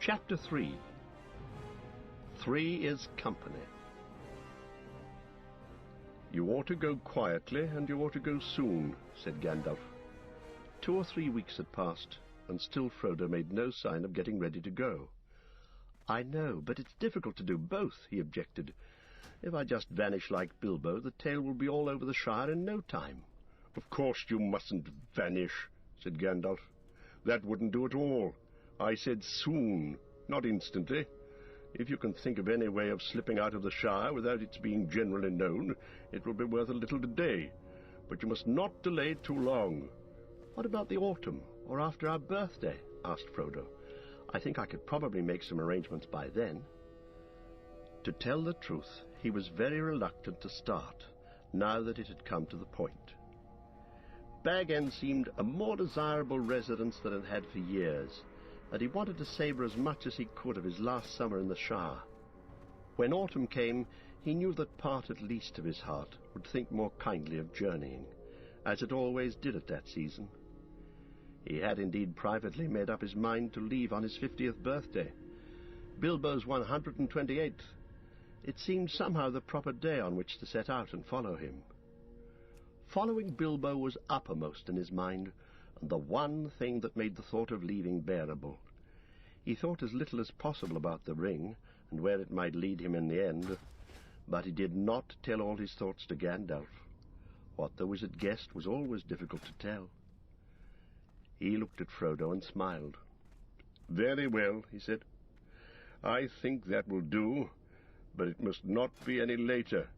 Chapter 3. 3 is company. "You ought to go quietly, and you ought to go soon," said Gandalf. 2 or 3 weeks had passed, and still Frodo made no sign of getting ready to go. "I know, but it's difficult to do both," he objected. "If I just vanish like Bilbo, the tale will be all over the Shire in no time." "Of course you mustn't vanish," said Gandalf. "That wouldn't do at all. I said soon, not instantly. If you can think of any way of slipping out of the Shire without its being generally known, it will be worth a little today. But you must not delay too long." "What about the autumn, or after our birthday?" asked Frodo. "I think I could probably make some arrangements by then." To tell the truth, he was very reluctant to start, now that it had come to the point. Bag End seemed a more desirable residence than it had for years, and he wanted to savour as much as he could of his last summer in the Shire. When autumn came, he knew that part at least of his heart would think more kindly of journeying, as it always did at that season. He had indeed privately made up his mind to leave on his 50th birthday, Bilbo's 128th. It seemed somehow the proper day on which to set out and follow him. Following Bilbo was uppermost in his mind, and the one thing that made the thought of leaving bearable. He thought as little as possible about the ring, and where it might lead him in the end, but he did not tell all his thoughts to Gandalf. What the wizard guessed was always difficult to tell. He looked at Frodo and smiled. "Very well," he said. "I think that will do, but it must not be any later.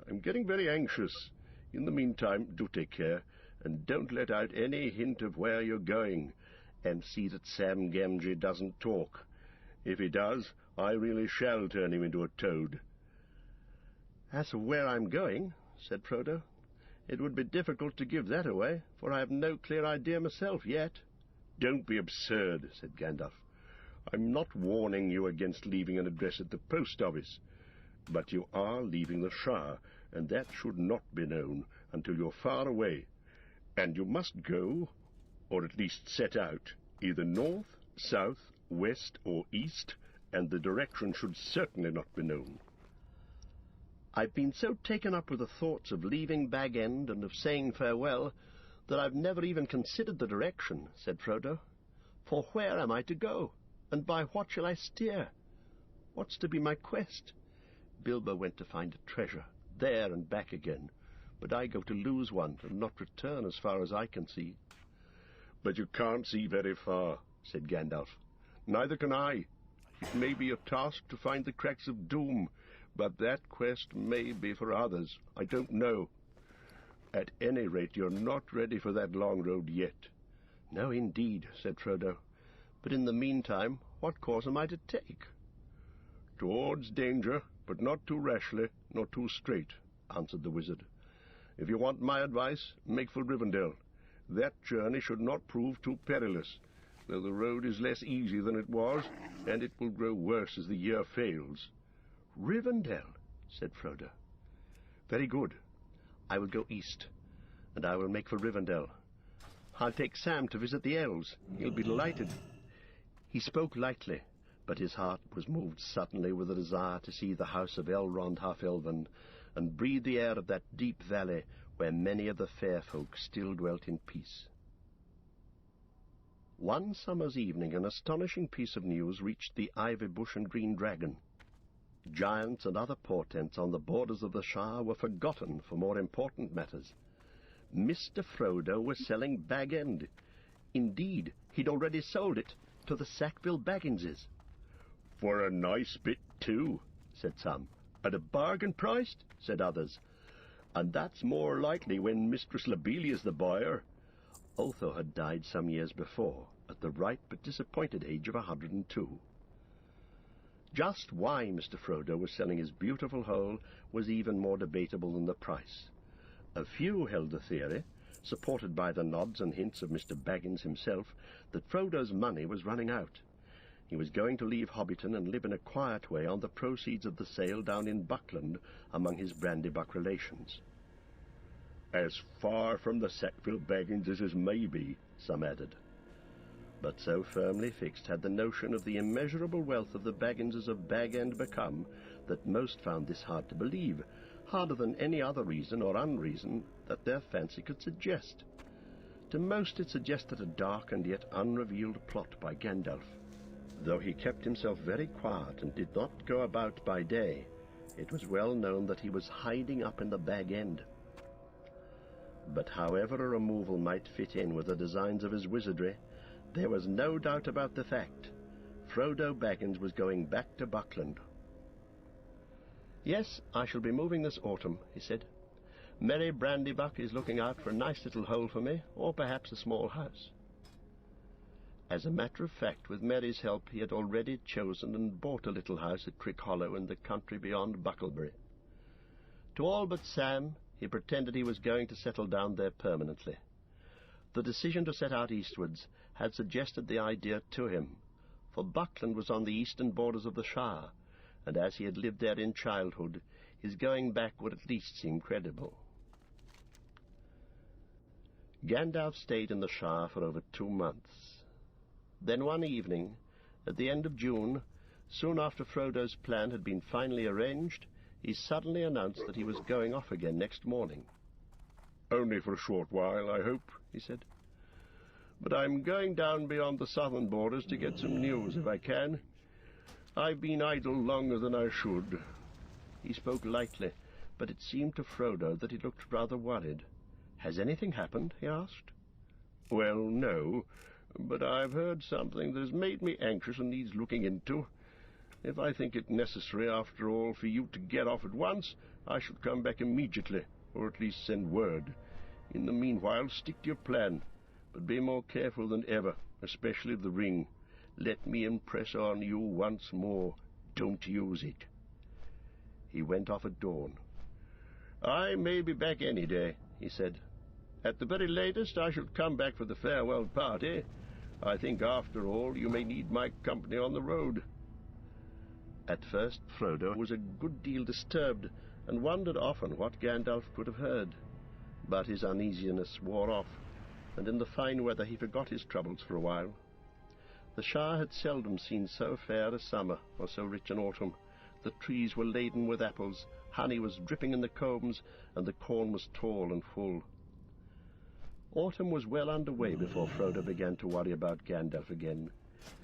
I'm getting very anxious. In the meantime, do take care, and don't let out any hint of where you're going, and see that Sam Gamgee doesn't talk. If he does, I really shall turn him into a toad." "As for where I'm going," said Frodo, "it would be difficult to give that away, for I have no clear idea myself yet." "Don't be absurd," said Gandalf. "I'm not warning you against leaving an address at the post office. But you are leaving the Shire, and that should not be known until you're far away. And you must go, or at least set out, either north, south, west, or east, and the direction should certainly not be known." "I've been so taken up with the thoughts of leaving Bag End and of saying farewell that I've never even considered the direction," said Frodo. "For where am I to go, and by what shall I steer? What's to be my quest? Bilbo went to find a treasure, there and back again, but I go to lose one and not return as far as I can see." "But you can't see very far," said Gandalf. "Neither can I. It may be a task to find the cracks of doom, but that quest may be for others. I don't know. At any rate, you're not ready for that long road yet." "No, indeed," said Frodo. "But in the meantime, what course am I to take?" "Towards danger, but not too rashly, nor too straight," answered the wizard. "If you want my advice, make for Rivendell. That journey should not prove too perilous, though the road is less easy than it was, and it will grow worse as the year fails." "Rivendell," said Frodo. "Very good. I will go east, and I will make for Rivendell. I'll take Sam to visit the elves. He'll be delighted." He spoke lightly, but his heart was moved suddenly with a desire to see the house of Elrond half-elven, and breathe the air of that deep valley where many of the fair folk still dwelt in peace. One summer's evening an astonishing piece of news reached the Ivy Bush and Green Dragon. Giants and other portents on the borders of the Shire were forgotten for more important matters. Mr. Frodo was selling Bag End. Indeed, he'd already sold it to the Sackville Bagginses. "For a nice bit, too," said some. "At a bargain priced," said others. "And that's more likely when Mistress Lobelia's the buyer." Otho had died some years before, at the ripe but disappointed age of 102. Just why Mr. Frodo was selling his beautiful hole was even more debatable than the price. A few held the theory, supported by the nods and hints of Mr. Baggins himself, that Frodo's money was running out. He was going to leave Hobbiton and live in a quiet way on the proceeds of the sale down in Buckland among his Brandybuck relations. "As far from the Sackville Bagginses as may be," some added. But so firmly fixed had the notion of the immeasurable wealth of the Bagginses of Bag End become that most found this hard to believe, harder than any other reason or unreason that their fancy could suggest. To most it suggested a dark and yet unrevealed plot by Gandalf. Though he kept himself very quiet and did not go about by day, it was well known that he was hiding up in the Bag End. But however a removal might fit in with the designs of his wizardry, there was no doubt about the fact. Frodo Baggins was going back to Buckland. "Yes, I shall be moving this autumn," he said. "Merry Brandybuck is looking out for a nice little hole for me, or perhaps a small house." As a matter of fact, with Merry's help, he had already chosen and bought a little house at Crick Hollow in the country beyond Bucklebury. To all but Sam, he pretended he was going to settle down there permanently. The decision to set out eastwards had suggested the idea to him, for Buckland was on the eastern borders of the Shire, and as he had lived there in childhood, his going back would at least seem credible. Gandalf stayed in the Shire for over 2 months. Then one evening, at the end of June, soon after Frodo's plan had been finally arranged, he suddenly announced that he was going off again next morning. "Only for a short while, I hope," he said. "But I'm going down beyond the southern borders to get some news, if I can. I've been idle longer than I should." He spoke lightly, but it seemed to Frodo that he looked rather worried. "Has anything happened?" he asked. "Well, no, but I've heard something that has made me anxious and needs looking into. If I think it necessary, after all, for you to get off at once, I shall come back immediately, or at least send word. In the meanwhile, stick to your plan, but be more careful than ever, especially the ring. Let me impress on you once more, don't use it." He went off at dawn. "I may be back any day," he said. "At the very latest, I shall come back for the farewell party. I think, after all, you may need my company on the road." At first, Frodo was a good deal disturbed, and wondered often what Gandalf could have heard. But his uneasiness wore off, and in the fine weather he forgot his troubles for a while. The Shire had seldom seen so fair a summer or so rich an autumn. The trees were laden with apples, honey was dripping in the combs, and the corn was tall and full. Autumn was well under way before Frodo began to worry about Gandalf again.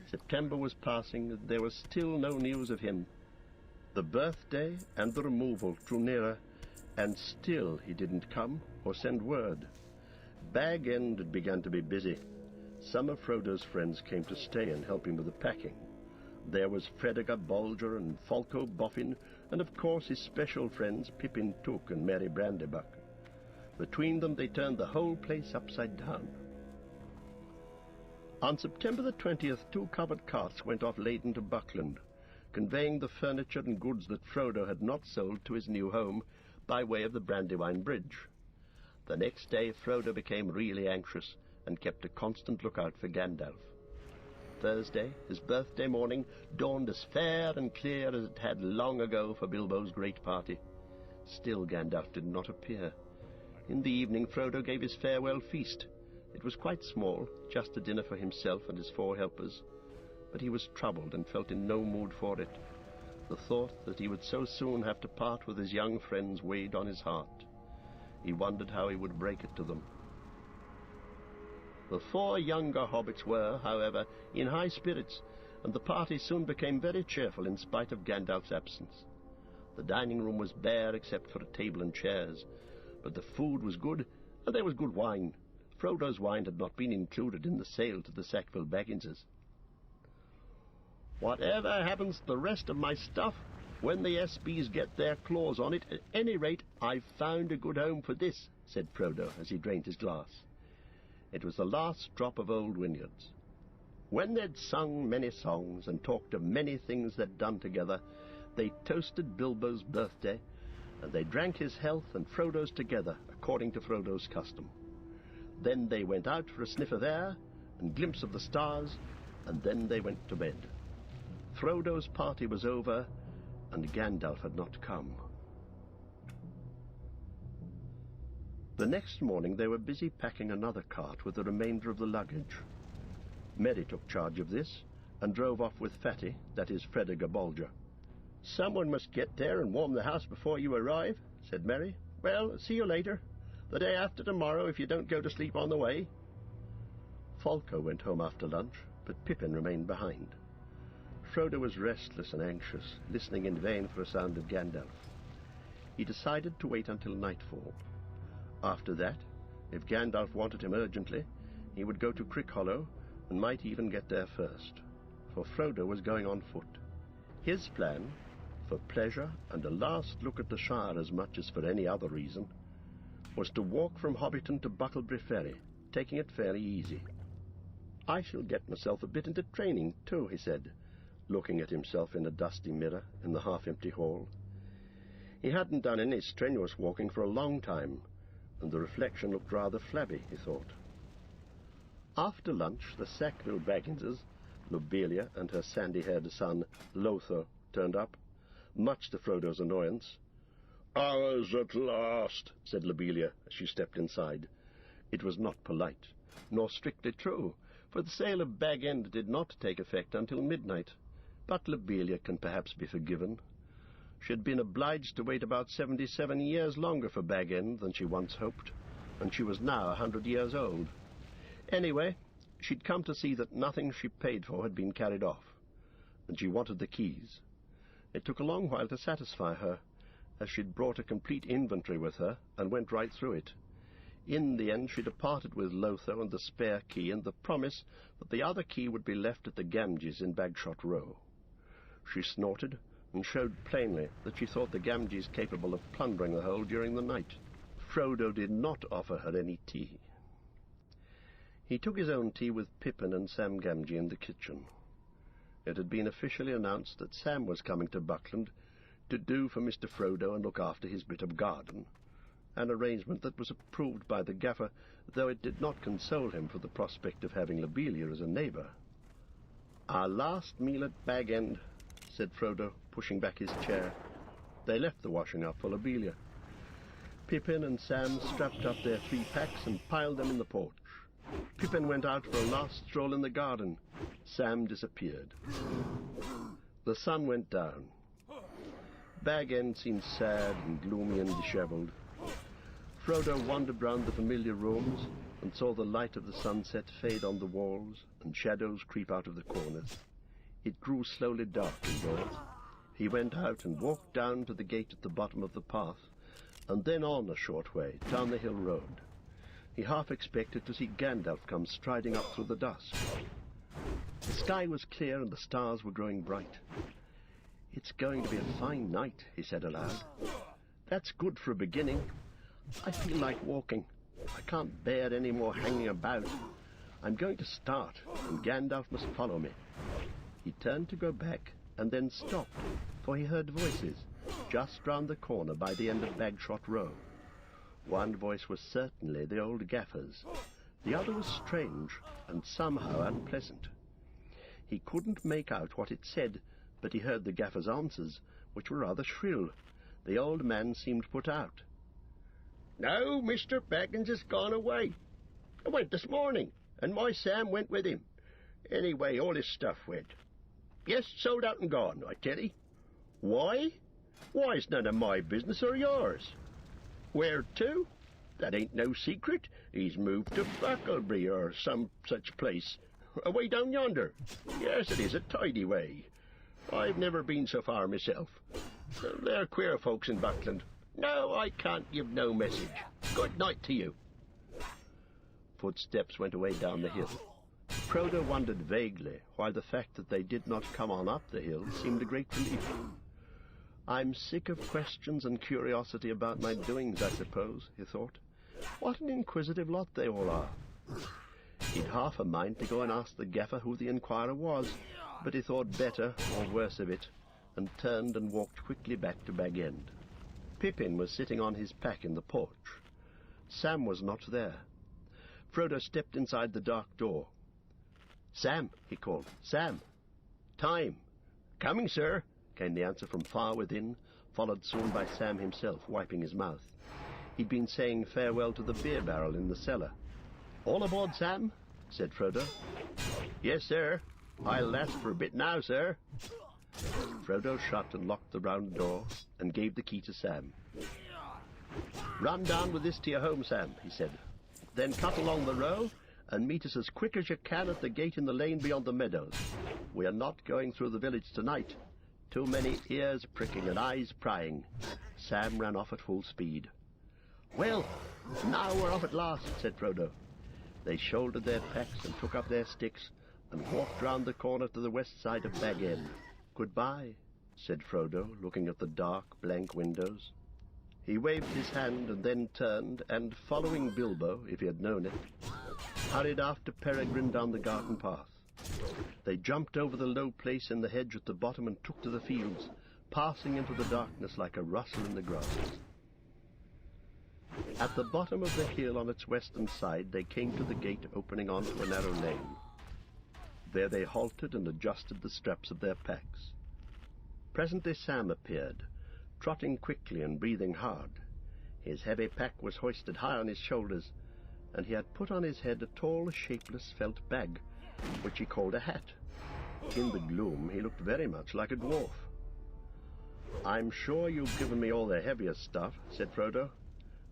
September was passing, and there was still no news of him. The birthday and the removal drew nearer, and still he didn't come or send word. Bag End had begun to be busy. Some of Frodo's friends came to stay and help him with the packing. There was Fredegar Bolger and Folko Boffin, and of course his special friends Pippin Took and Merry Brandybuck. Between them they turned the whole place upside down. On September the 20th, 2 covered carts went off laden to Buckland, conveying the furniture and goods that Frodo had not sold to his new home by way of the Brandywine Bridge. The next day Frodo became really anxious and kept a constant lookout for Gandalf. Thursday, his birthday morning, dawned as fair and clear as it had long ago for Bilbo's great party. Still Gandalf did not appear. In the evening Frodo gave his farewell feast. It was quite small, just a dinner for himself and his 4 helpers, but he was troubled and felt in no mood for it. The thought that he would so soon have to part with his young friends weighed on his heart. He wondered how he would break it to them. The 4 younger hobbits were, however, in high spirits, and the party soon became very cheerful in spite of Gandalf's absence. The dining room was bare except for a table and chairs, but the food was good, and there was good wine. Frodo's wine had not been included in the sale to the Sackville Bagginses. "Whatever happens to the rest of my stuff, when the SBs get their claws on it, at any rate, I've found a good home for this," said Frodo as he drained his glass. It was the last drop of Old Wynyards. When they'd sung many songs and talked of many things they'd done together, they toasted Bilbo's birthday, and they drank his health and Frodo's together, according to Frodo's custom. Then they went out for a sniff of air and glimpse of the stars, and then they went to bed. Frodo's party was over, and Gandalf had not come. The next morning they were busy packing another cart with the remainder of the luggage. Merry took charge of this, and drove off with Fatty, that is Frediga Bolger. "Someone must get there and warm the house before you arrive," said Merry. "Well, see you later. The day after tomorrow, if you don't go to sleep on the way." Folko went home after lunch, but Pippin remained behind. Frodo was restless and anxious, listening in vain for a sound of Gandalf. He decided to wait until nightfall. After that, if Gandalf wanted him urgently, he would go to Crickhollow, and might even get there first, for Frodo was going on foot. His plan, for pleasure and a last look at the Shire as much as for any other reason, was to walk from Hobbiton to Bucklebury Ferry, taking it fairly easy. "I shall get myself a bit into training, too," he said, looking at himself in a dusty mirror in the half-empty hall. He hadn't done any strenuous walking for a long time, and the reflection looked rather flabby, he thought. After lunch, the Sackville Bagginses, Lobelia and her sandy-haired son, Lothar, turned up, much to Frodo's annoyance. "Ours at last," said Lobelia as she stepped inside. It was not polite, nor strictly true, for the sale of Bag End did not take effect until midnight, but Lobelia can perhaps be forgiven. She had been obliged to wait about 77 years longer for Bag End than she once hoped, and she was now 100 years old. Anyway, she'd come to see that nothing she paid for had been carried off, and she wanted the keys. It took a long while to satisfy her, as she'd brought a complete inventory with her and went right through it. In the end she departed with Lothar and the spare key and the promise that the other key would be left at the Gamgees in Bagshot Row. She snorted and showed plainly that she thought the Gamgees capable of plundering the whole during the night. Frodo did not offer her any tea. He took his own tea with Pippin and Sam Gamgee in the kitchen. It had been officially announced that Sam was coming to Buckland to do for Mr. Frodo and look after his bit of garden, an arrangement that was approved by the gaffer, though it did not console him for the prospect of having Lobelia as a neighbour. "Our last meal at Bag End," said Frodo, pushing back his chair. They left the washing up for Lobelia. Pippin and Sam strapped up their 3 packs and piled them in the porch. Pippin went out for a last stroll in the garden. Sam disappeared. The sun went down. Bag End seemed sad and gloomy and dishevelled. Frodo wandered round the familiar rooms and saw the light of the sunset fade on the walls and shadows creep out of the corners. It grew slowly dark indoors. He went out and walked down to the gate at the bottom of the path, and then on a short way, down the hill road. He half expected to see Gandalf come striding up through the dusk. The sky was clear and the stars were growing bright. "It's going to be a fine night," he said aloud. "That's good for a beginning. I feel like walking. I can't bear any more hanging about. I'm going to start, and Gandalf must follow me." He turned to go back, and then stopped, for he heard voices, just round the corner by the end of Bagshot Row. One voice was certainly the old gaffer's. The other was strange, and somehow unpleasant. He couldn't make out what it said, but he heard the gaffer's answers, which were rather shrill. The old man seemed put out. "No, Mr. Baggins has gone away. I went this morning, and my Sam went with him. Anyway, all his stuff went. Yes, sold out and gone, I tell 'ee. Why? Why, it's none of my business or yours. Where to? That ain't no secret. He's moved to Bucklebury or some such place. Away down yonder. Yes, it is a tidy way. I've never been so far myself. They're queer folks in Buckland. No, I can't give no message. Good night to you." Footsteps went away down the hill. Frodo wondered vaguely why the fact that they did not come on up the hill seemed a great relief. "I'm sick of questions and curiosity about my doings, I suppose," he thought. "What an inquisitive lot they all are." He'd half a mind to go and ask the gaffer who the inquirer was, but he thought better or worse of it, and turned and walked quickly back to Bag End. Pippin was sitting on his pack in the porch. Sam was not there. Frodo stepped inside the dark door. "Sam," he called. "Sam! Time!" "Coming, sir," came the answer from far within, followed soon by Sam himself, wiping his mouth. He'd been saying farewell to the beer barrel in the cellar. "All aboard, Sam?" said Frodo. "Yes, sir. I'll last for a bit now, sir." Frodo shut and locked the round door and gave the key to Sam. "Run down with this to your home, Sam," he said. "Then cut along the row and meet us as quick as you can at the gate in the lane beyond the meadows. We are not going through the village tonight. Too many ears pricking and eyes prying." Sam ran off at full speed. "Well, now we're off at last," said Frodo. They shouldered their packs and took up their sticks and walked round the corner to the west side of Bag End. "Goodbye," said Frodo, looking at the dark, blank windows. He waved his hand and then turned and, following Bilbo, if he had known it, hurried after Peregrine down the garden path. They jumped over the low place in the hedge at the bottom and took to the fields, passing into the darkness like a rustle in the grasses. At the bottom of the hill on its western side they came to the gate opening onto a narrow lane. There they halted and adjusted the straps of their packs. Presently Sam appeared, trotting quickly and breathing hard. His heavy pack was hoisted high on his shoulders, and he had put on his head a tall, shapeless felt bag, which he called a hat. In the gloom he looked very much like a dwarf. "I'm sure you've given me all the heaviest stuff," said Frodo.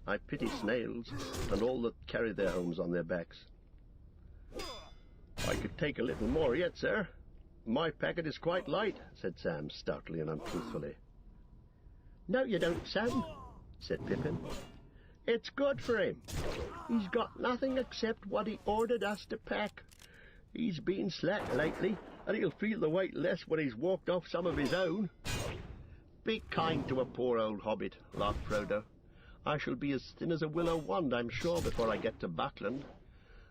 "I pity snails, and all that carry their homes on their backs." "I could take a little more yet, sir. My packet is quite light," said Sam, stoutly and untruthfully. "No, you don't, Sam," said Pippin. "It's good for him. He's got nothing except what he ordered us to pack. He's been slack lately, and he'll feel the weight less when he's walked off some of his own." "Be kind to a poor old hobbit," laughed Frodo. "I shall be as thin as a willow wand, I'm sure, before I get to Buckland.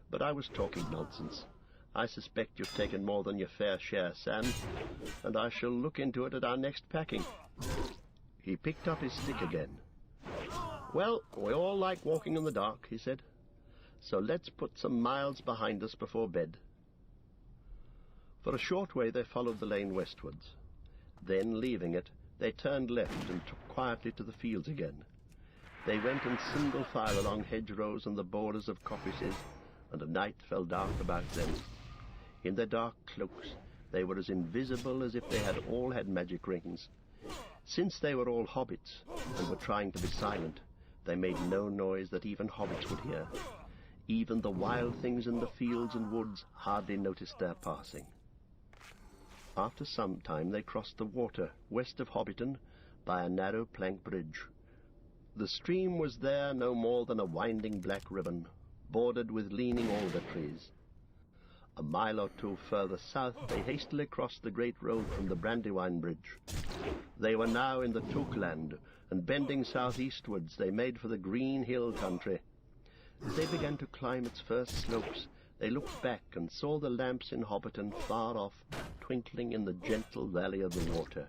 But I was talking nonsense. I suspect you've taken more than your fair share, Sam, and I shall look into it at our next packing." He picked up his stick again. "Well, we all like walking in the dark," he said, "so let's put some miles behind us before bed." For a short way they followed the lane westwards. Then, leaving it, they turned left and took quietly to the fields again. They went in single file along hedgerows and the borders of coppices, and the night fell dark about them. In their dark cloaks they were as invisible as if they had all had magic rings. Since they were all hobbits and were trying to be silent, they made no noise that even hobbits would hear. Even the wild things in the fields and woods hardly noticed their passing. After some time they crossed the water west of Hobbiton by a narrow plank bridge. The stream was there no more than a winding black ribbon, bordered with leaning alder trees. A mile or two further south they hastily crossed the great road from the Brandywine Bridge. They were now in the Tookland, and bending southeastwards they made for the green hill country. As they began to climb its first slopes, they looked back and saw the lamps in Hobbiton far off, twinkling in the gentle valley of the water.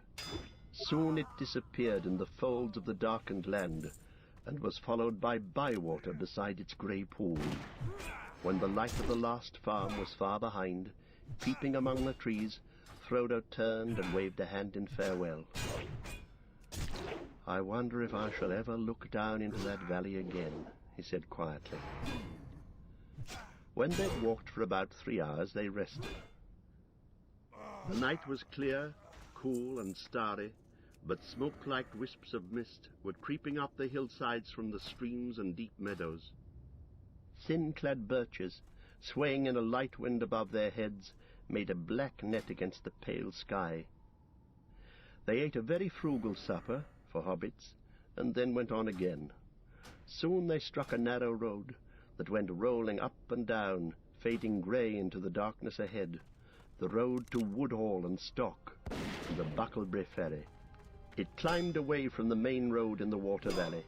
Soon it disappeared in the folds of the darkened land, and was followed by Bywater beside its grey pool. When the light of the last farm was far behind, peeping among the trees, Frodo turned and waved a hand in farewell. "I wonder if I shall ever look down into that valley again," he said quietly. When they'd walked for about 3 hours, they rested. The night was clear, cool and starry, but smoke-like wisps of mist were creeping up the hillsides from the streams and deep meadows. Thin-clad birches, swaying in a light wind above their heads, made a black net against the pale sky. They ate a very frugal supper, for hobbits, and then went on again. Soon they struck a narrow road that went rolling up and down, fading grey into the darkness ahead, the road to Woodhall and Stock, and the Bucklebury ferry. It climbed away from the main road in the water valley,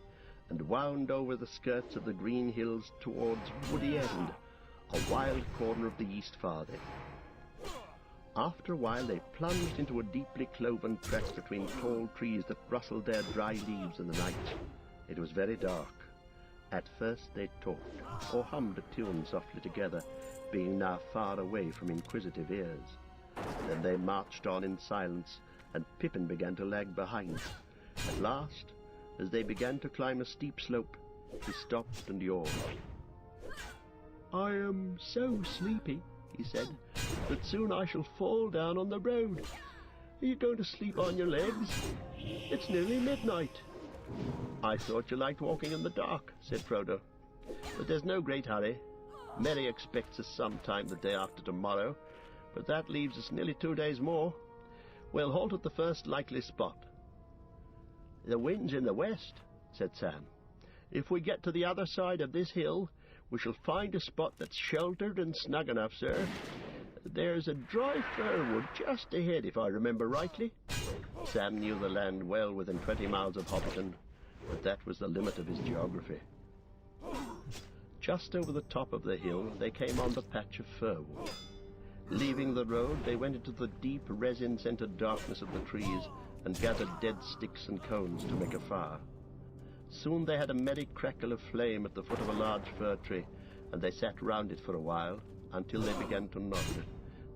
and wound over the skirts of the green hills towards Woody End, a wild corner of the East Farthing. After a while they plunged into a deeply cloven track between tall trees that rustled their dry leaves in the night. It was very dark. At first they talked, or hummed a tune softly together, being now far away from inquisitive ears. Then they marched on in silence, and Pippin began to lag behind. At last, as they began to climb a steep slope, he stopped and yawned. "I am so sleepy," he said, "that soon I shall fall down on the road. Are you going to sleep on your legs? It's nearly midnight." "I thought you liked walking in the dark," said Frodo. "But there's no great hurry. Merry expects us sometime the day after tomorrow, but that leaves us nearly 2 days more. We'll halt at the first likely spot." "The wind's in the west," said Sam. "If we get to the other side of this hill, we shall find a spot that's sheltered and snug enough, sir. There's a dry fir wood just ahead, if I remember rightly." Sam knew the land well within 20 miles of Hobbiton, but that was the limit of his geography. Just over the top of the hill, they came on the patch of fir wood. Leaving the road, they went into the deep, resin-scented darkness of the trees and gathered dead sticks and cones to make a fire. Soon they had a merry crackle of flame at the foot of a large fir tree, and they sat round it for a while, until they began to nod.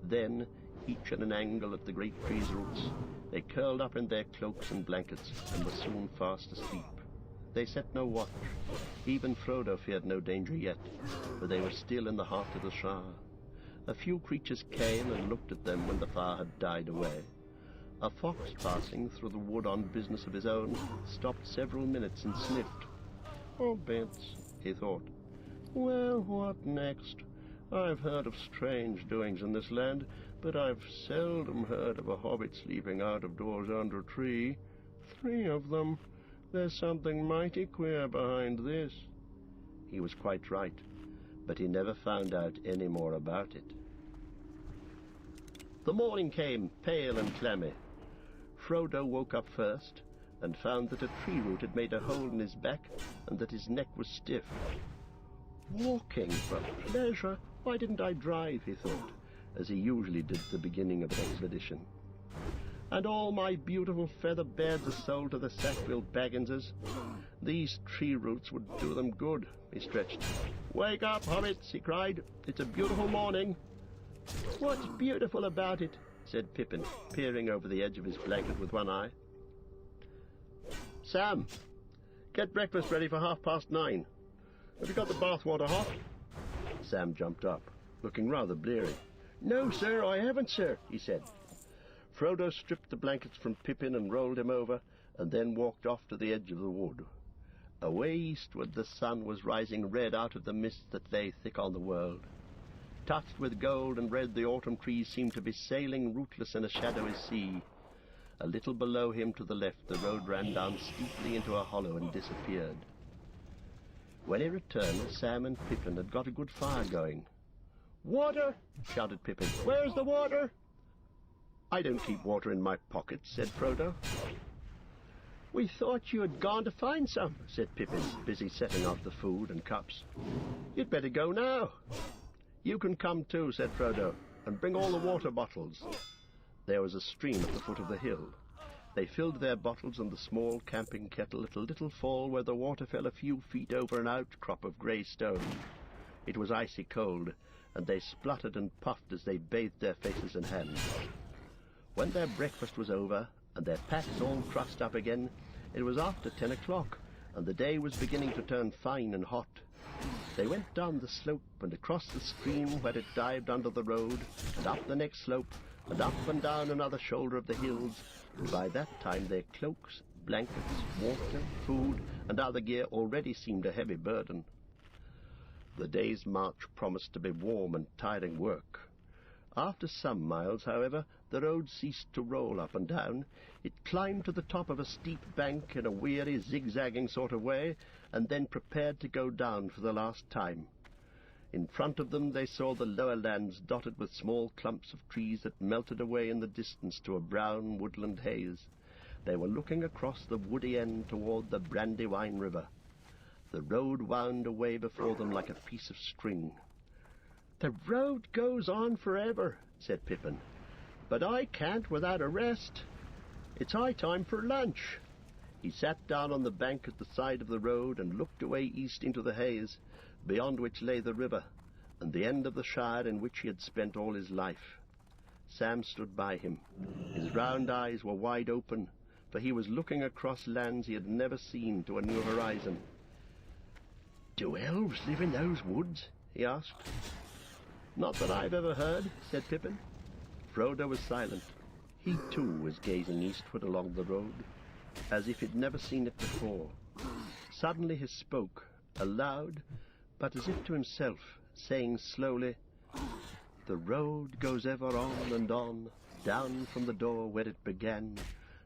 Then, each at an angle at the great tree's roots, they curled up in their cloaks and blankets, and were soon fast asleep. They set no watch. Even Frodo feared no danger yet, for they were still in the heart of the Shire. A few creatures came and looked at them when the fire had died away. A fox passing through the wood on business of his own stopped several minutes and sniffed. "Hobbits," he thought. "Well, what next? I've heard of strange doings in this land, but I've seldom heard of a hobbit sleeping out of doors under a tree. 3 of them. There's something mighty queer behind this." He was quite right, but he never found out any more about it. The morning came, pale and clammy. Frodo woke up first, and found that a tree root had made a hole in his back, and that his neck was stiff. "Walking for pleasure? Why didn't I drive?" he thought, as he usually did at the beginning of an expedition. "And all my beautiful feather beds are sold to the Sackville Bagginses. These tree roots would do them good." He stretched. "Wake up, hobbits!" he cried. "It's a beautiful morning." "What's beautiful about it?" said Pippin, peering over the edge of his blanket with one eye. "Sam, get breakfast ready for 9:30. Have you got the bathwater hot?" Sam jumped up, looking rather bleary. "No, sir, I haven't, sir," he said. Frodo stripped the blankets from Pippin and rolled him over, and then walked off to the edge of the wood. Away eastward the sun was rising red out of the mist that lay thick on the world. Touched with gold and red, the autumn trees seemed to be sailing rootless in a shadowy sea. A little below him to the left, the road ran down steeply into a hollow and disappeared. When he returned, Sam and Pippin had got a good fire going. "Water!" shouted Pippin. "Where's the water?" "I don't keep water in my pockets," said Frodo. "We thought you had gone to find some," said Pippin, busy setting out the food and cups. "You'd better go now." "You can come too," said Frodo, "and bring all the water bottles." There was a stream at the foot of the hill. They filled their bottles and the small camping kettle at a little fall where the water fell a few feet over an outcrop of grey stone. It was icy cold, and they spluttered and puffed as they bathed their faces and hands. When their breakfast was over, and their packs all trussed up again, it was after 10 o'clock, and the day was beginning to turn fine and hot. They went down the slope and across the stream where it dived under the road, and up the next slope, and up and down another shoulder of the hills, and by that time their cloaks, blankets, water, food, and other gear already seemed a heavy burden. The day's march promised to be warm and tiring work. After some miles, however, the road ceased to roll up and down. It climbed to the top of a steep bank in a weary, zigzagging sort of way, and then prepared to go down for the last time. In front of them they saw the lower lands dotted with small clumps of trees that melted away in the distance to a brown woodland haze. They were looking across the woody end toward the Brandywine River. The road wound away before them like a piece of string. "The road goes on forever," said Pippin, "but I can't without a rest. It's high time for lunch." He sat down on the bank at the side of the road and looked away east into the haze, beyond which lay the river, and the end of the shire in which he had spent all his life. Sam stood by him. His round eyes were wide open, for he was looking across lands he had never seen to a new horizon. "Do elves live in those woods?" he asked. "Not that I've ever heard," said Pippin. Frodo was silent. He too was gazing eastward along the road, as if he'd never seen it before. Suddenly he spoke, aloud, but as if to himself, saying slowly, "The road goes ever on and on, down from the door where it began.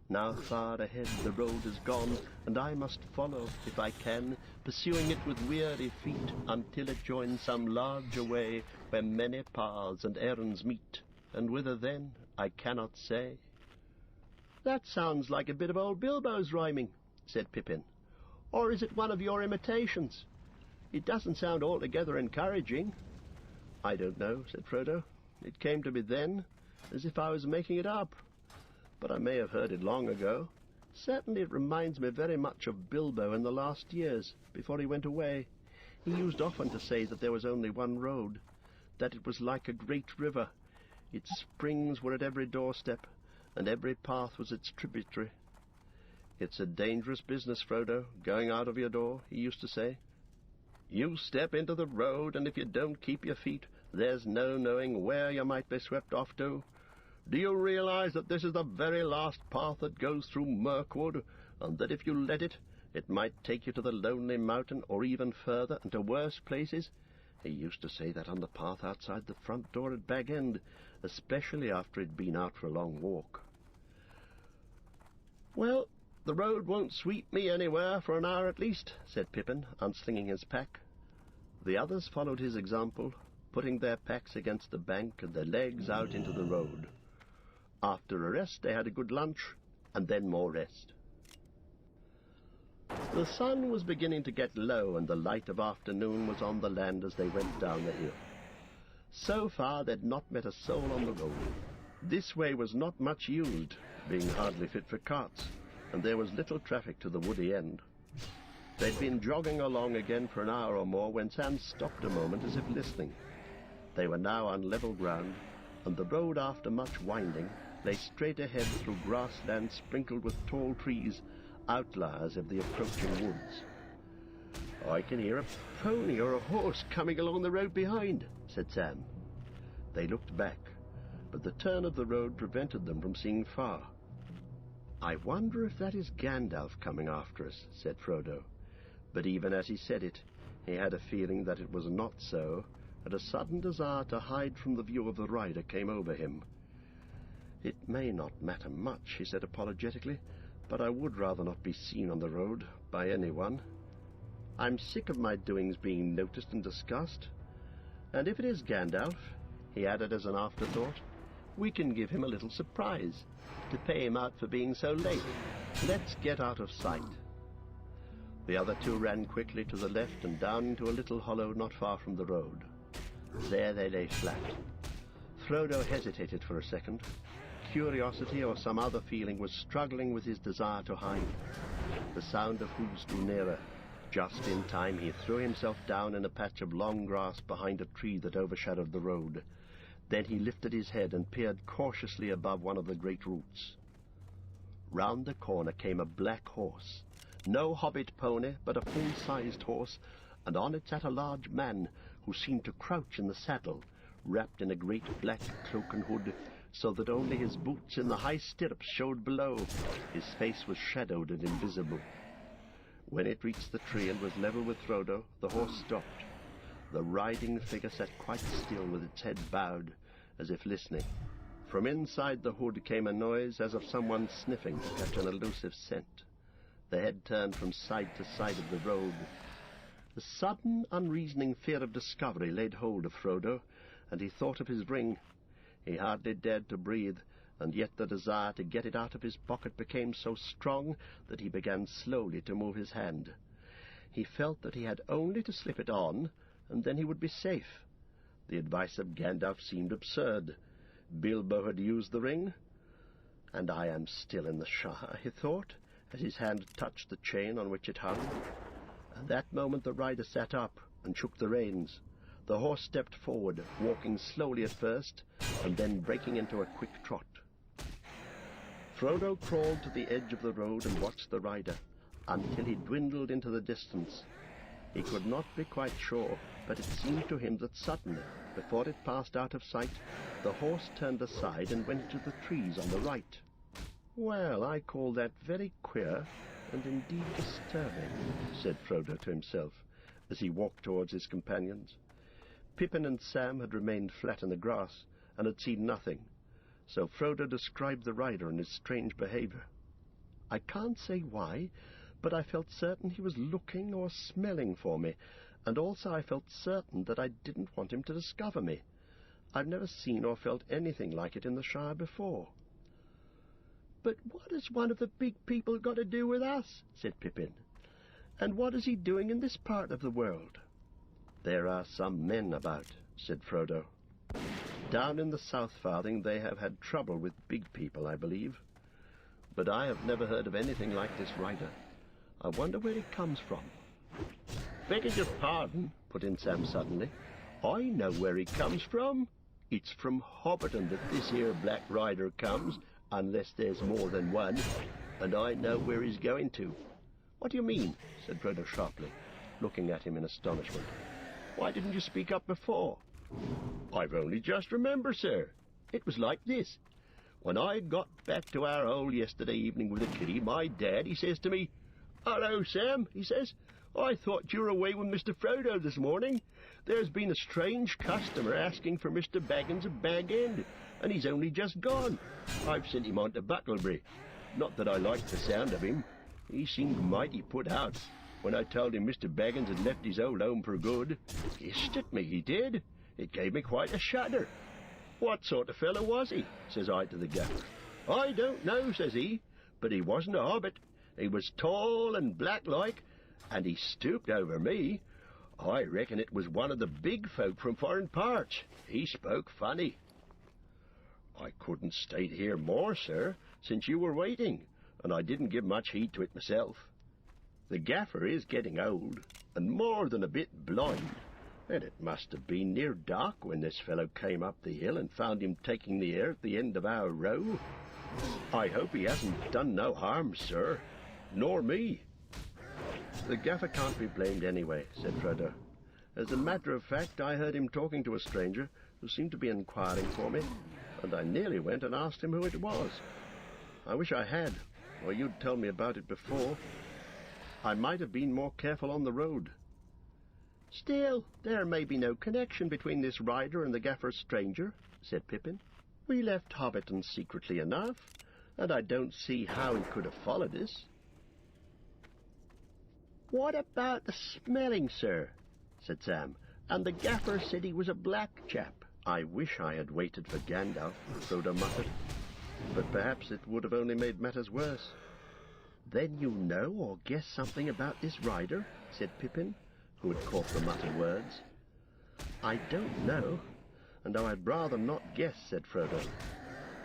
Now far ahead the road is gone, and I must follow, if I can, pursuing it with weary feet, until it joins some larger way, where many paths and errands meet, and whither then I cannot say." "That sounds like a bit of old Bilbo's rhyming," said Pippin. "Or is it one of your imitations? It doesn't sound altogether encouraging." "I don't know," said Frodo. "It came to me then, as if I was making it up. But I may have heard it long ago. Certainly it reminds me very much of Bilbo in the last years, before he went away. He used often to say that there was only one road, that it was like a great river. Its springs were at every doorstep, and every path was its tributary. 'It's a dangerous business, Frodo, going out of your door,' he used to say. 'You step into the road, and if you don't keep your feet, there's no knowing where you might be swept off to. Do you realize that this is the very last path that goes through Mirkwood, and that if you let it, it might take you to the Lonely Mountain, or even further, and to worse places?' He used to say that on the path outside the front door at Bag End, especially after he'd been out for a long walk." "Well, the road won't sweep me anywhere for an hour at least," said Pippin, unslinging his pack. The others followed his example, putting their packs against the bank and their legs out into the road. After a rest they had a good lunch, and then more rest. The sun was beginning to get low, and the light of afternoon was on the land as they went down the hill. So far they'd not met a soul on the road. This way was not much used, being hardly fit for carts, and there was little traffic to the woody end. They'd been jogging along again for an hour or more when Sam stopped a moment as if listening. They were now on level ground, and the road, after much winding, lay straight ahead through grassland sprinkled with tall trees, outliers of the approaching woods. "I can hear a pony or a horse coming along the road behind," said Sam. They looked back, but the turn of the road prevented them from seeing far. "I wonder if that is Gandalf coming after us," said Frodo. But even as he said it, he had a feeling that it was not so, and a sudden desire to hide from the view of the rider came over him. "It may not matter much," he said apologetically, "but I would rather not be seen on the road by anyone. I'm sick of my doings being noticed and discussed. And if it is Gandalf," he added as an afterthought, "we can give him a little surprise, to pay him out for being so late. Let's get out of sight." The other two ran quickly to the left and down into a little hollow not far from the road. There they lay flat. Frodo hesitated for a second. Curiosity or some other feeling was struggling with his desire to hide. The sound of hoofs drew nearer. Just in time he threw himself down in a patch of long grass behind a tree that overshadowed the road. Then he lifted his head and peered cautiously above one of the great roots. Round the corner came a black horse. No hobbit pony, but a full-sized horse, and on it sat a large man who seemed to crouch in the saddle, wrapped in a great black cloak and hood, so that only his boots in the high stirrups showed below. His face was shadowed and invisible. When it reached the tree and was level with Frodo, the horse stopped. The riding figure sat quite still with its head bowed, as if listening. From inside the hood came a noise as of someone sniffing to catch an elusive scent. The head turned from side to side of the road. A sudden, unreasoning fear of discovery laid hold of Frodo, and he thought of his ring. He hardly dared to breathe, and yet the desire to get it out of his pocket became so strong that he began slowly to move his hand. He felt that he had only to slip it on, and then he would be safe. The advice of Gandalf seemed absurd. Bilbo had used the ring, and I am still in the Shire, he thought, as his hand touched the chain on which it hung. At that moment the rider sat up and shook the reins. The horse stepped forward, walking slowly at first, and then breaking into a quick trot. Frodo crawled to the edge of the road and watched the rider, until he dwindled into the distance. He could not be quite sure, but it seemed to him that suddenly, before it passed out of sight, the horse turned aside and went into the trees on the right. "Well, I call that very queer, and indeed disturbing," said Frodo to himself, as he walked towards his companions. Pippin and Sam had remained flat in the grass, and had seen nothing, so Frodo described the rider and his strange behaviour. I can't say why, but I felt certain he was looking or smelling for me, and also I felt certain that I didn't want him to discover me. I've never seen or felt anything like it in the Shire before. "But what has one of the big people got to do with us?" said Pippin. "And what is he doing in this part of the world?" "There are some men about," said Frodo. "Down in the South Farthing they have had trouble with big people, I believe. But I have never heard of anything like this rider. I wonder where he comes from." "Begging your pardon," put in Sam suddenly, "I know where he comes from. It's from Hobbiton that this here Black Rider comes, unless there's more than one, and I know where he's going to." "What do you mean?" said Frodo sharply, looking at him in astonishment. "Why didn't you speak up before?" "I've only just remembered, sir. It was like this. When I got back to our hole yesterday evening with the kitty, my dad, he says to me, 'Hello, Sam,' he says. 'I thought you were away with Mr. Frodo this morning. There's been a strange customer asking for Mr. Baggins of Bag End, and he's only just gone. I've sent him on to Bucklebury. Not that I liked the sound of him. He seemed mighty put out when I told him Mr. Baggins had left his old home for good. Hissed at me, he did. It gave me quite a shudder. 'What sort of fellow was he?' says I to the gaffer. 'I don't know,' says he, 'but he wasn't a hobbit. He was tall and black-like, and he stooped over me. I reckon it was one of the big folk from foreign parts. He spoke funny.' I couldn't stay to hear more, sir, since you were waiting, and I didn't give much heed to it myself. The gaffer is getting old, and more than a bit blind, and it must have been near dark when this fellow came up the hill and found him taking the air at the end of our row. I hope he hasn't done no harm, sir, nor me." "The gaffer can't be blamed anyway," said Frodo. "As a matter of fact, I heard him talking to a stranger who seemed to be inquiring for me, and I nearly went and asked him who it was. I wish I had, or you'd told me about it before. I might have been more careful on the road." "Still, there may be no connection between this rider and the gaffer's stranger," said Pippin. "We left Hobbiton secretly enough, and I don't see how he could have followed us." "What about the smelling, sir?" said Sam. "And the gaffer said he was a black chap." "I wish I had waited for Gandalf," Frodo muttered, "but perhaps it would have only made matters worse." "Then you know or guess something about this rider?" said Pippin, who had caught the muttered words. "I don't know, and I'd rather not guess," said Frodo.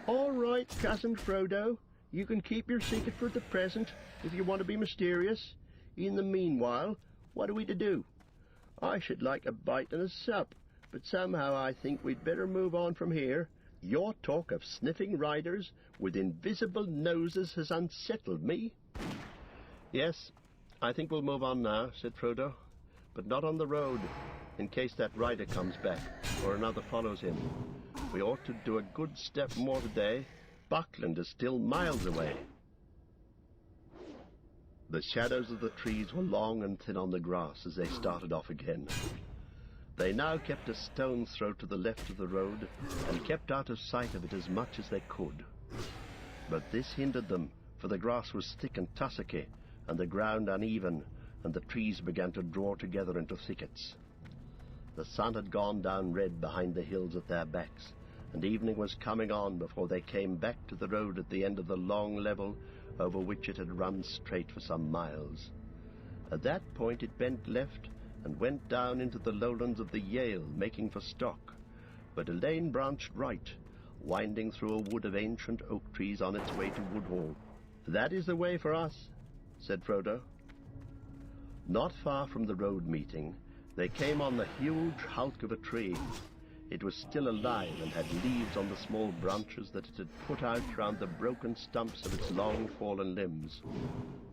"All right, Cousin Frodo, you can keep your secret for the present, if you want to be mysterious. In the meanwhile, what are we to do? I should like a bite and a sup, but somehow I think we'd better move on from here. Your talk of sniffing riders with invisible noses has unsettled me." "Yes, I think we'll move on now," said Frodo, "but not on the road, in case that rider comes back, or another follows him. We ought to do a good step more today. Buckland is still miles away." The shadows of the trees were long and thin on the grass as they started off again. They now kept a stone's throw to the left of the road, and kept out of sight of it as much as they could. But this hindered them, for the grass was thick and tussocky, and the ground uneven, and the trees began to draw together into thickets. The sun had gone down red behind the hills at their backs, and evening was coming on before they came back to the road at the end of the long level over which it had run straight for some miles. At that point it bent left and went down into the lowlands of the Yale, making for Stock, but a lane branched right, winding through a wood of ancient oak trees on its way to Woodhall. "That is the way for us," said Frodo. Not far from the road meeting, they came on the huge hulk of a tree. It was still alive and had leaves on the small branches that it had put out round the broken stumps of its long fallen limbs.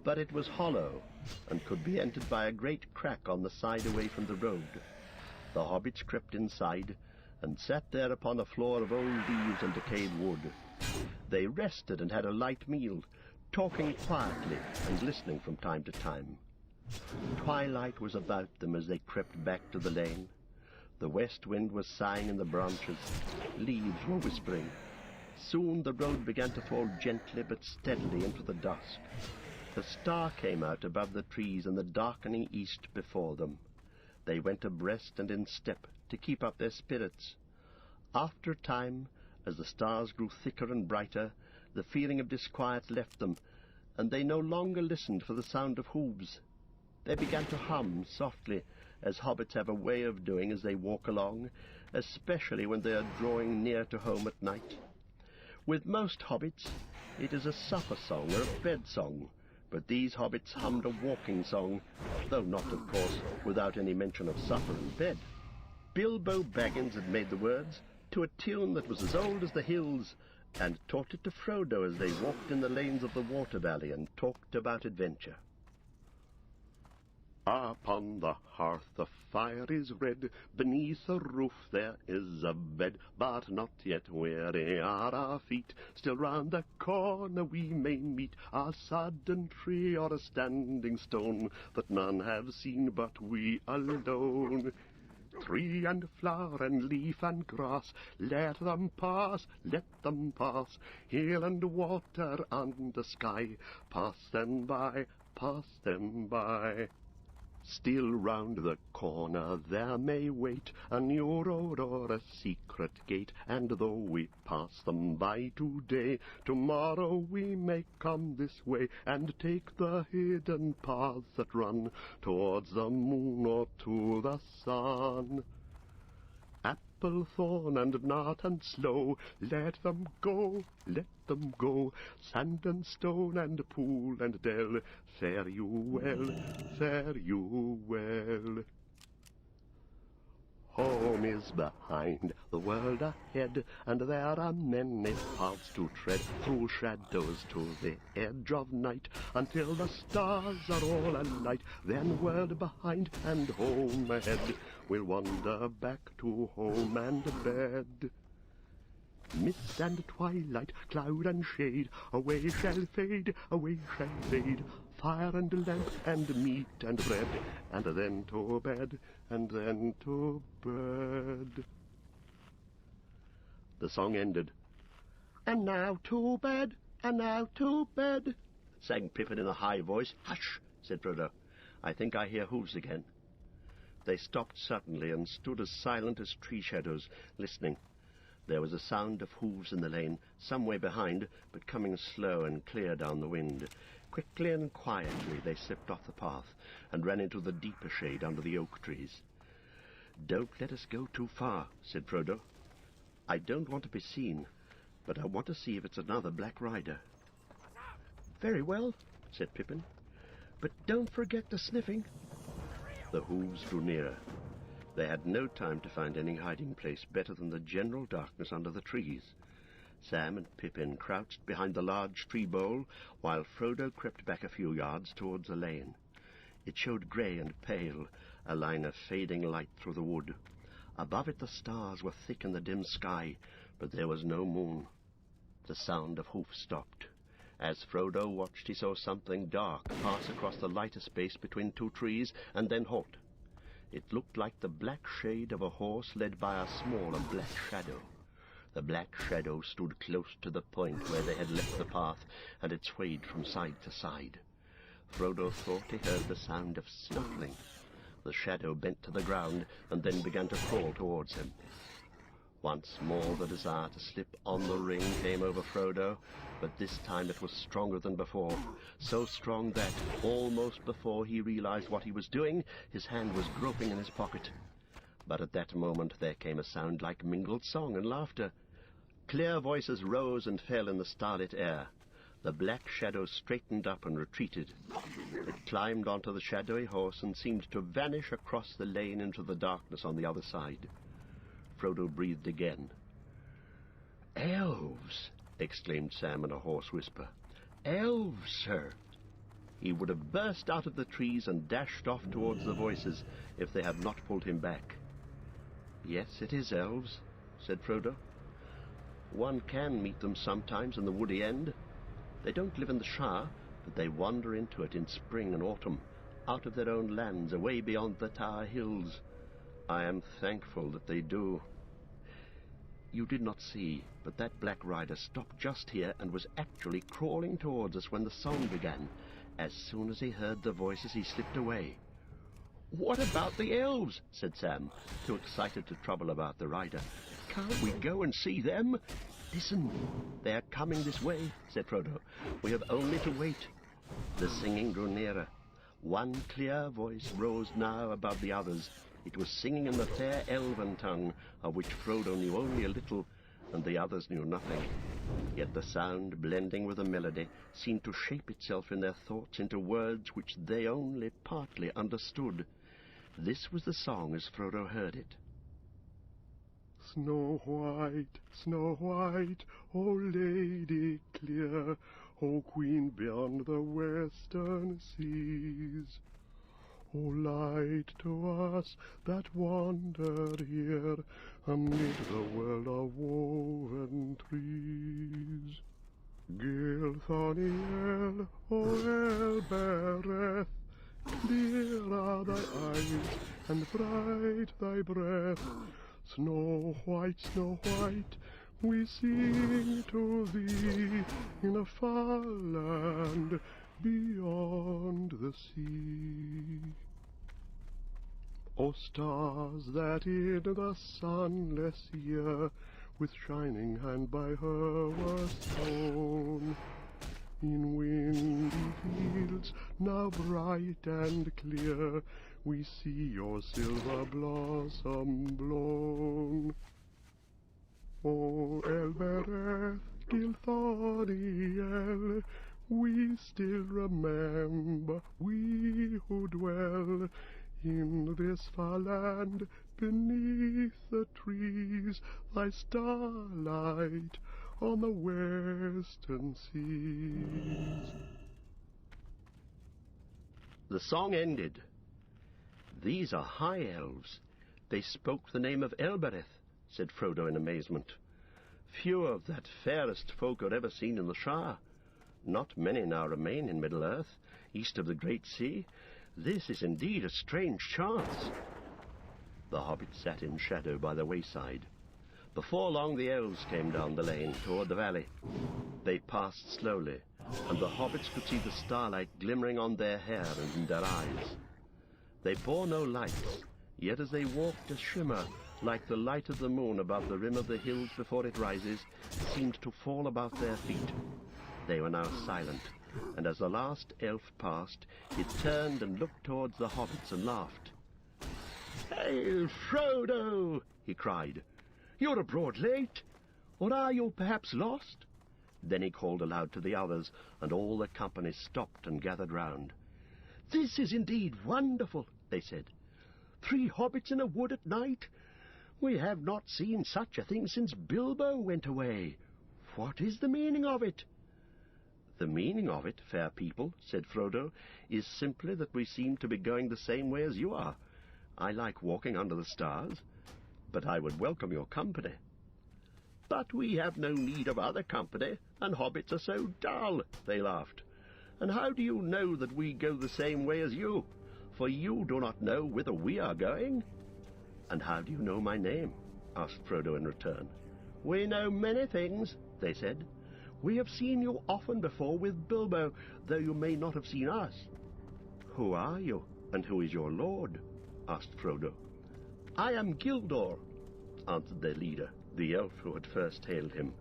but it was hollow, and could be entered by a great crack on the side away from the road. The hobbits crept inside, and sat there upon a floor of old leaves and decayed wood. They rested and had a light meal, talking quietly and listening from time to time. Twilight was about them as they crept back to the lane. The west wind was sighing in the branches. Leaves were whispering. Soon the road began to fall gently but steadily into the dusk. The star came out above the trees in the darkening east before them. They went abreast and in step to keep up their spirits. After a time, as the stars grew thicker and brighter, the feeling of disquiet left them, and they no longer listened for the sound of hooves. They began to hum softly, as hobbits have a way of doing as they walk along, especially when they are drawing near to home at night. With most hobbits, it is a supper song or a bed song, but these hobbits hummed a walking song, though not, of course, without any mention of supper and bed. Bilbo Baggins had made the words to a tune that was as old as the hills, and taught it to Frodo as they walked in the lanes of the water valley and talked about adventure. Upon the hearth the fire is red, beneath the roof there is a bed, but not yet weary are our feet. Still round the corner we may meet a sudden tree or a standing stone that none have seen but we alone. Tree and flower and leaf and grass, let them pass, hill and water and the sky, pass them by, pass them by. Still round the corner there may wait a new road or a secret gate, and though we pass them by today, tomorrow we may come this way and take the hidden paths that run towards the moon or to the sun. Apple, thorn, and knot and slow, let them go, sand and stone and pool and dell, fare you well, fare you well. Home is behind, the world ahead, and there are many paths to tread, through shadows to the edge of night, until the stars are all alight. Then world behind and home ahead, we'll wander back to home and bed. Mist and twilight, cloud and shade, away shall fade, fire and lamp and meat and bread, and then to bed, and then to bed. The song ended. "And now to bed, and now to bed," sang Pippin in a high voice. "Hush," said Frodo. "I think I hear hooves again." They stopped suddenly and stood as silent as tree shadows, listening. There was a sound of hooves in the lane, some way behind, but coming slow and clear down the wind. Quickly and quietly they slipped off the path and ran into the deeper shade under the oak trees. "Don't let us go too far," said Frodo. "I don't want to be seen, but I want to see if it's another Black Rider." "Very well," said Pippin, "but don't forget the sniffing." The hooves drew nearer. They had no time to find any hiding place better than the general darkness under the trees. Sam and Pippin crouched behind the large tree bole, while Frodo crept back a few yards towards the lane. It showed grey and pale, a line of fading light through the wood. Above it the stars were thick in the dim sky, but there was no moon. The sound of hoofs stopped. As Frodo watched, he saw something dark pass across the lighter space between two trees and then halt. It looked like the black shade of a horse led by a smaller black shadow. The black shadow stood close to the point where they had left the path, and it swayed from side to side. Frodo thought he heard the sound of snuffling. The shadow bent to the ground and then began to crawl towards him. Once more the desire to slip on the ring came over Frodo, but this time it was stronger than before, so strong that, almost before he realized what he was doing, his hand was groping in his pocket. But at that moment there came a sound like mingled song and laughter. Clear voices rose and fell in the starlit air. The black shadow straightened up and retreated. It climbed onto the shadowy horse and seemed to vanish across the lane into the darkness on the other side. Frodo breathed again. "Elves!" exclaimed Sam in a hoarse whisper. "Elves, sir!" he would have burst out of the trees and dashed off towards the voices if they had not pulled him back. "Yes, it is elves," said Frodo. "One can meet them sometimes in the woody end. They don't live in the Shire, but they wander into it in spring and autumn, out of their own lands, away beyond the Tower Hills. I am thankful that they do." "You did not see, but that black rider stopped just here and was actually crawling towards us when the song began. As soon as he heard the voices, he slipped away." "What about the elves?" said Sam, too excited to trouble about the rider. "Can't we go and see them?" "Listen, they are coming this way," said Frodo. "We have only to wait." The singing grew nearer. One clear voice rose now above the others. It was singing in the fair elven tongue, of which Frodo knew only a little, and the others knew nothing. Yet the sound, blending with the melody, seemed to shape itself in their thoughts into words which they only partly understood. This was the song as Frodo heard it. Snow White, O Lady clear, O Queen beyond the western seas, O light to us that wander here amid the world of woven trees. Gilthoniel, O Elbereth, clear are thy eyes and bright thy breath. Snow White, we sing to thee in a far land beyond the sea. O stars that in the sunless year with shining hand by her were sown, in windy fields now bright and clear we see your silver blossom blown. O Elbereth, Gilthoniel, we still remember, we who dwell in this far land beneath the trees, thy starlight on the western seas. The song ended. "These are high elves. They spoke the name of Elbereth," said Frodo in amazement. "Few of that fairest folk are ever seen in the Shire. Not many now remain in Middle-earth, east of the Great Sea. This is indeed a strange chance." The hobbits sat in shadow by the wayside. Before long the elves came down the lane toward the valley. They passed slowly, and the hobbits could see the starlight glimmering on their hair and in their eyes. They bore no lights, yet as they walked a shimmer, like the light of the moon above the rim of the hills before it rises, seemed to fall about their feet. They were now silent, and as the last elf passed, it turned and looked towards the hobbits and laughed. "Hail, Frodo!" he cried. "You're abroad late, or are you perhaps lost?" Then he called aloud to the others, and all the company stopped and gathered round. "This is indeed wonderful," they said. "3 hobbits in a wood at night? We have not seen such a thing since Bilbo went away. What is the meaning of it?" "The meaning of it, fair people," said Frodo, "is simply that we seem to be going the same way as you are. I like walking under the stars, but I would welcome your company." "But we have no need of other company, and hobbits are so dull," they laughed. "And how do you know that we go the same way as you? For you do not know whither we are going." "And how do you know my name?" asked Frodo in return. "We know many things," they said. "We have seen you often before with Bilbo, though you may not have seen us." "Who are you, and who is your lord?" asked Frodo. "I am Gildor," answered their leader, the elf who had first hailed him.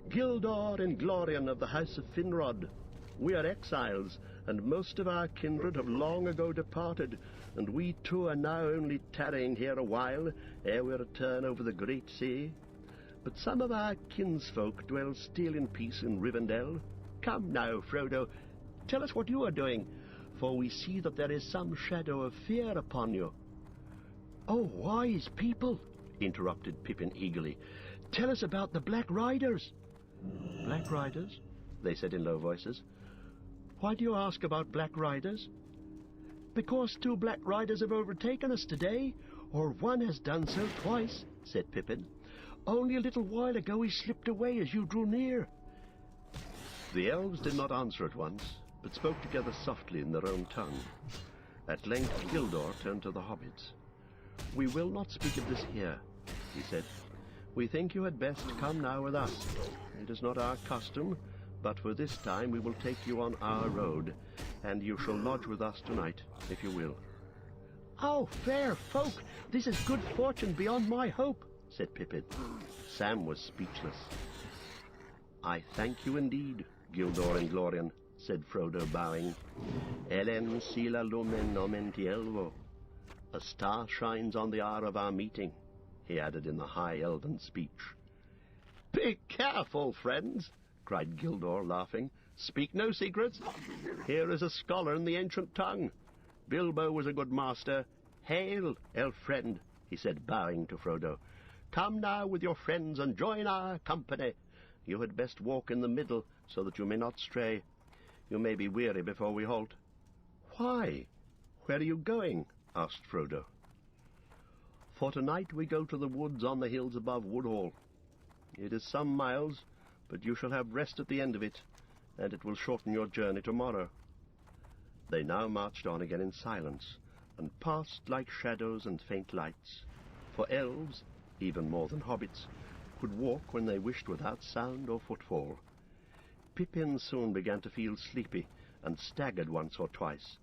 "Gildor and Glorion of the house of Finrod. We are exiles, and most of our kindred have long ago departed, and we too are now only tarrying here a while, ere we return over the great sea. But some of our kinsfolk dwell still in peace in Rivendell. Come now, Frodo, tell us what you are doing, for we see that there is some shadow of fear upon you." "Oh, wise people," interrupted Pippin eagerly, "tell us about the Black Riders." "Black Riders?" they said in low voices. Why do you ask about black riders? Because 2 black riders have overtaken us today, or one has done so twice, said Pippin. Only a little while ago he slipped away as you drew near. The elves did not answer at once, but spoke together softly in their own tongue. At length Gildor turned to the hobbits. "We will not speak of this here," he said. "We think you had best come now with us. It is not our custom, but for this time we will take you on our road, and you shall lodge with us tonight, if you will." "Oh, fair folk, this is good fortune beyond my hope," said Pippin. Sam was speechless. "I thank you indeed, Gildor and Glorian," said Frodo, bowing. "Elen sila lumen nomenti elvo." "A star shines on the hour of our meeting," he added in the high elven speech. "Be careful, friends," cried Gildor, laughing. "Speak no secrets. Here is a scholar in the ancient tongue. Bilbo was a good master. Hail, elf friend," he said, bowing to Frodo. "Come now with your friends and join our company. You had best walk in the middle, so that you may not stray. You may be weary before we halt." "Why? Where are you going?" asked Frodo. "For tonight we go to the woods on the hills above Woodhall. It is some miles, but you shall have rest at the end of it, and it will shorten your journey tomorrow." They now marched on again in silence, and passed like shadows and faint lights, for elves, even more than hobbits, could walk when they wished without sound or footfall. Pippin soon began to feel sleepy, and staggered once or twice,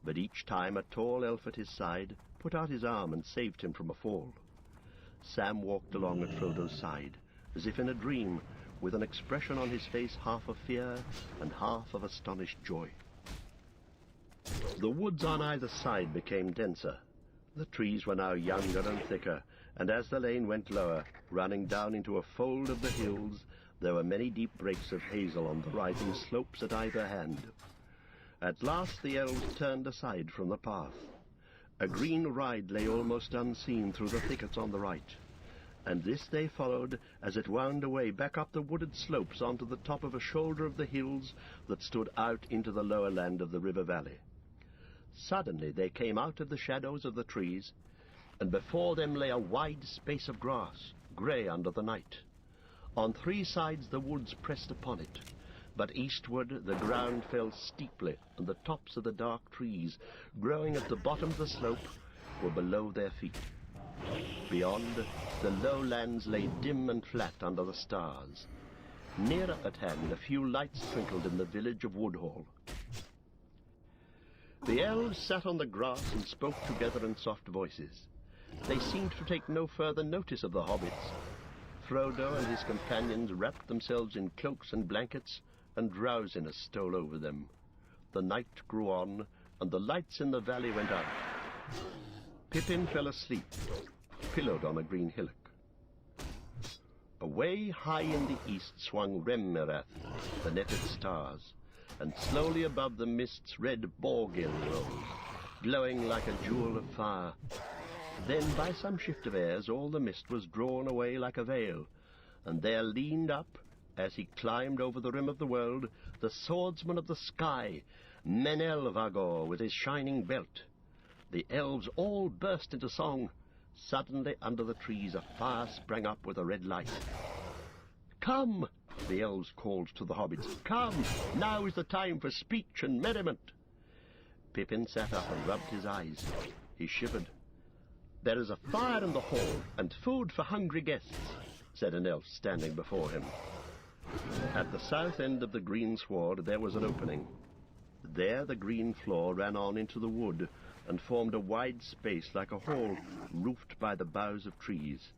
but each time a tall elf at his side put out his arm and saved him from a fall. Sam walked along at Frodo's side, as if in a dream, with an expression on his face half of fear and half of astonished joy. The woods on either side became denser. The trees were now younger and thicker, and as the lane went lower, running down into a fold of the hills, there were many deep breaks of hazel on the rising slopes at either hand. At last the elves turned aside from the path. A green ride lay almost unseen through the thickets on the right, and this they followed as it wound away back up the wooded slopes onto the top of a shoulder of the hills that stood out into the lower land of the river valley. Suddenly they came out of the shadows of the trees, and before them lay a wide space of grass, grey under the night. On 3 sides the woods pressed upon it, but eastward the ground fell steeply, and the tops of the dark trees, growing at the bottom of the slope, were below their feet. Beyond, the lowlands lay dim and flat under the stars. Nearer at hand, a few lights twinkled in the village of Woodhall. The elves sat on the grass and spoke together in soft voices. They seemed to take no further notice of the hobbits. Frodo and his companions wrapped themselves in cloaks and blankets, and drowsiness stole over them. The night grew on, and the lights in the valley went out. Pippin fell asleep, pillowed on a green hillock. Away high in the east swung Remirath, the netted stars, and slowly above the mists red Borgil rose, glowing like a jewel of fire. Then by some shift of airs all the mist was drawn away like a veil, and there leaned up, as he climbed over the rim of the world, the swordsman of the sky, Menelvagor, with his shining belt. The elves all burst into song. Suddenly under the trees a fire sprang up with a red light. "Come!" the elves called to the hobbits. "Come! Now is the time for speech and merriment." Pippin sat up and rubbed his eyes. He shivered. "There is a fire in the hall, and food for hungry guests," said an elf standing before him. At the south end of the green sward there was an opening. There the green floor ran on into the wood, and formed a wide space like a hall, roofed by the boughs of trees.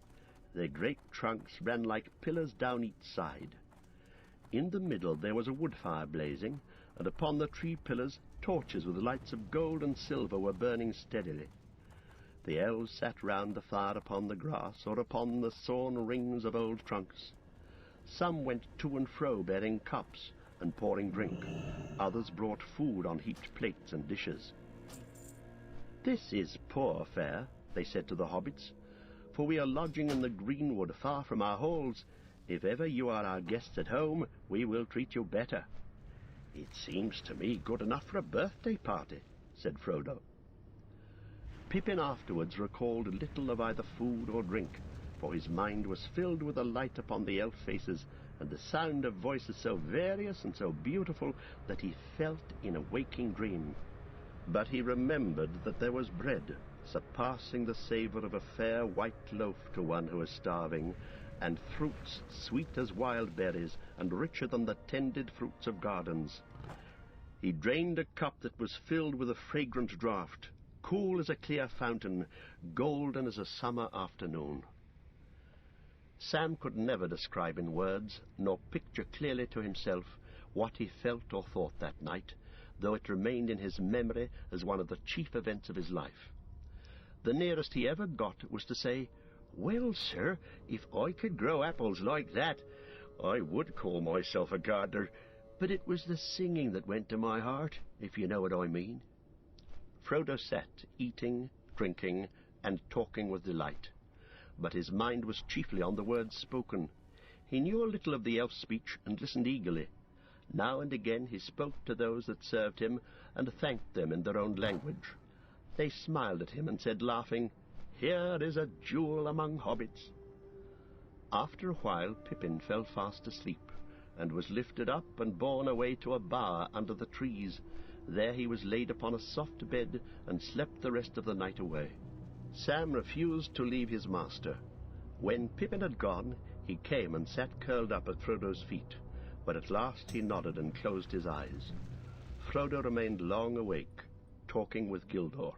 Their great trunks ran like pillars down each side. In the middle there was a wood fire blazing, and upon the tree pillars torches with lights of gold and silver were burning steadily. The elves sat round the fire upon the grass, or upon the sawn rings of old trunks. Some went to and fro bearing cups and pouring drink. Others brought food on heaped plates and dishes. "This is poor fare," they said to the hobbits, "for we are lodging in the greenwood far from our halls. If ever you are our guests at home, we will treat you better." "It seems to me good enough for a birthday party," said Frodo. Pippin afterwards recalled little of either food or drink, for his mind was filled with a light upon the elf faces, and the sound of voices so various and so beautiful that he felt in a waking dream. But he remembered that there was bread, surpassing the savour of a fair white loaf to one who is starving, and fruits sweet as wild berries and richer than the tended fruits of gardens. He drained a cup that was filled with a fragrant draught, cool as a clear fountain, golden as a summer afternoon. Sam could never describe in words, nor picture clearly to himself, what he felt or thought that night, though it remained in his memory as one of the chief events of his life. The nearest he ever got was to say, "Well, sir, if I could grow apples like that, I would call myself a gardener," but it was the singing that went to my heart, if you know what I mean. Frodo sat, eating, drinking, and talking with delight, but his mind was chiefly on the words spoken. He knew a little of the elf speech and listened eagerly. Now and again he spoke to those that served him and thanked them in their own language. They smiled at him and said, laughing, "Here is a jewel among hobbits." After a while Pippin fell fast asleep, and was lifted up and borne away to a bower under the trees. There he was laid upon a soft bed, and slept the rest of the night away. Sam refused to leave his master. When Pippin had gone, he came and sat curled up at Frodo's feet, but at last he nodded and closed his eyes. Frodo remained long awake, talking with Gildor.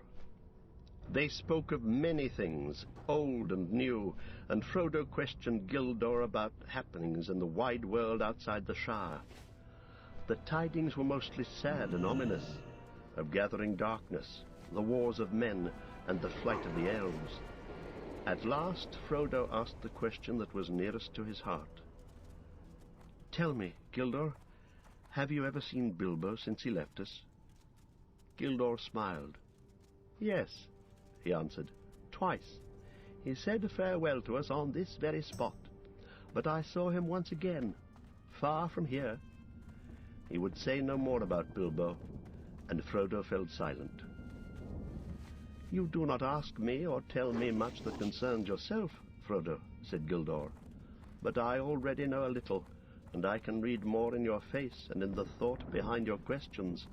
They spoke of many things, old and new, and Frodo questioned Gildor about happenings in the wide world outside the Shire. The tidings were mostly sad and ominous, of gathering darkness, the wars of men, and the flight of the elves. At last Frodo asked the question that was nearest to his heart. "Tell me, Gildor, have you ever seen Bilbo since he left us?" Gildor smiled. "Yes," he answered, "twice. He said farewell to us on this very spot, but I saw him once again, far from here." He would say no more about Bilbo, and Frodo fell silent. "You do not ask me or tell me much that concerns yourself, Frodo," said Gildor, "but I already know a little, and I can read more in your face and in the thought behind your questions.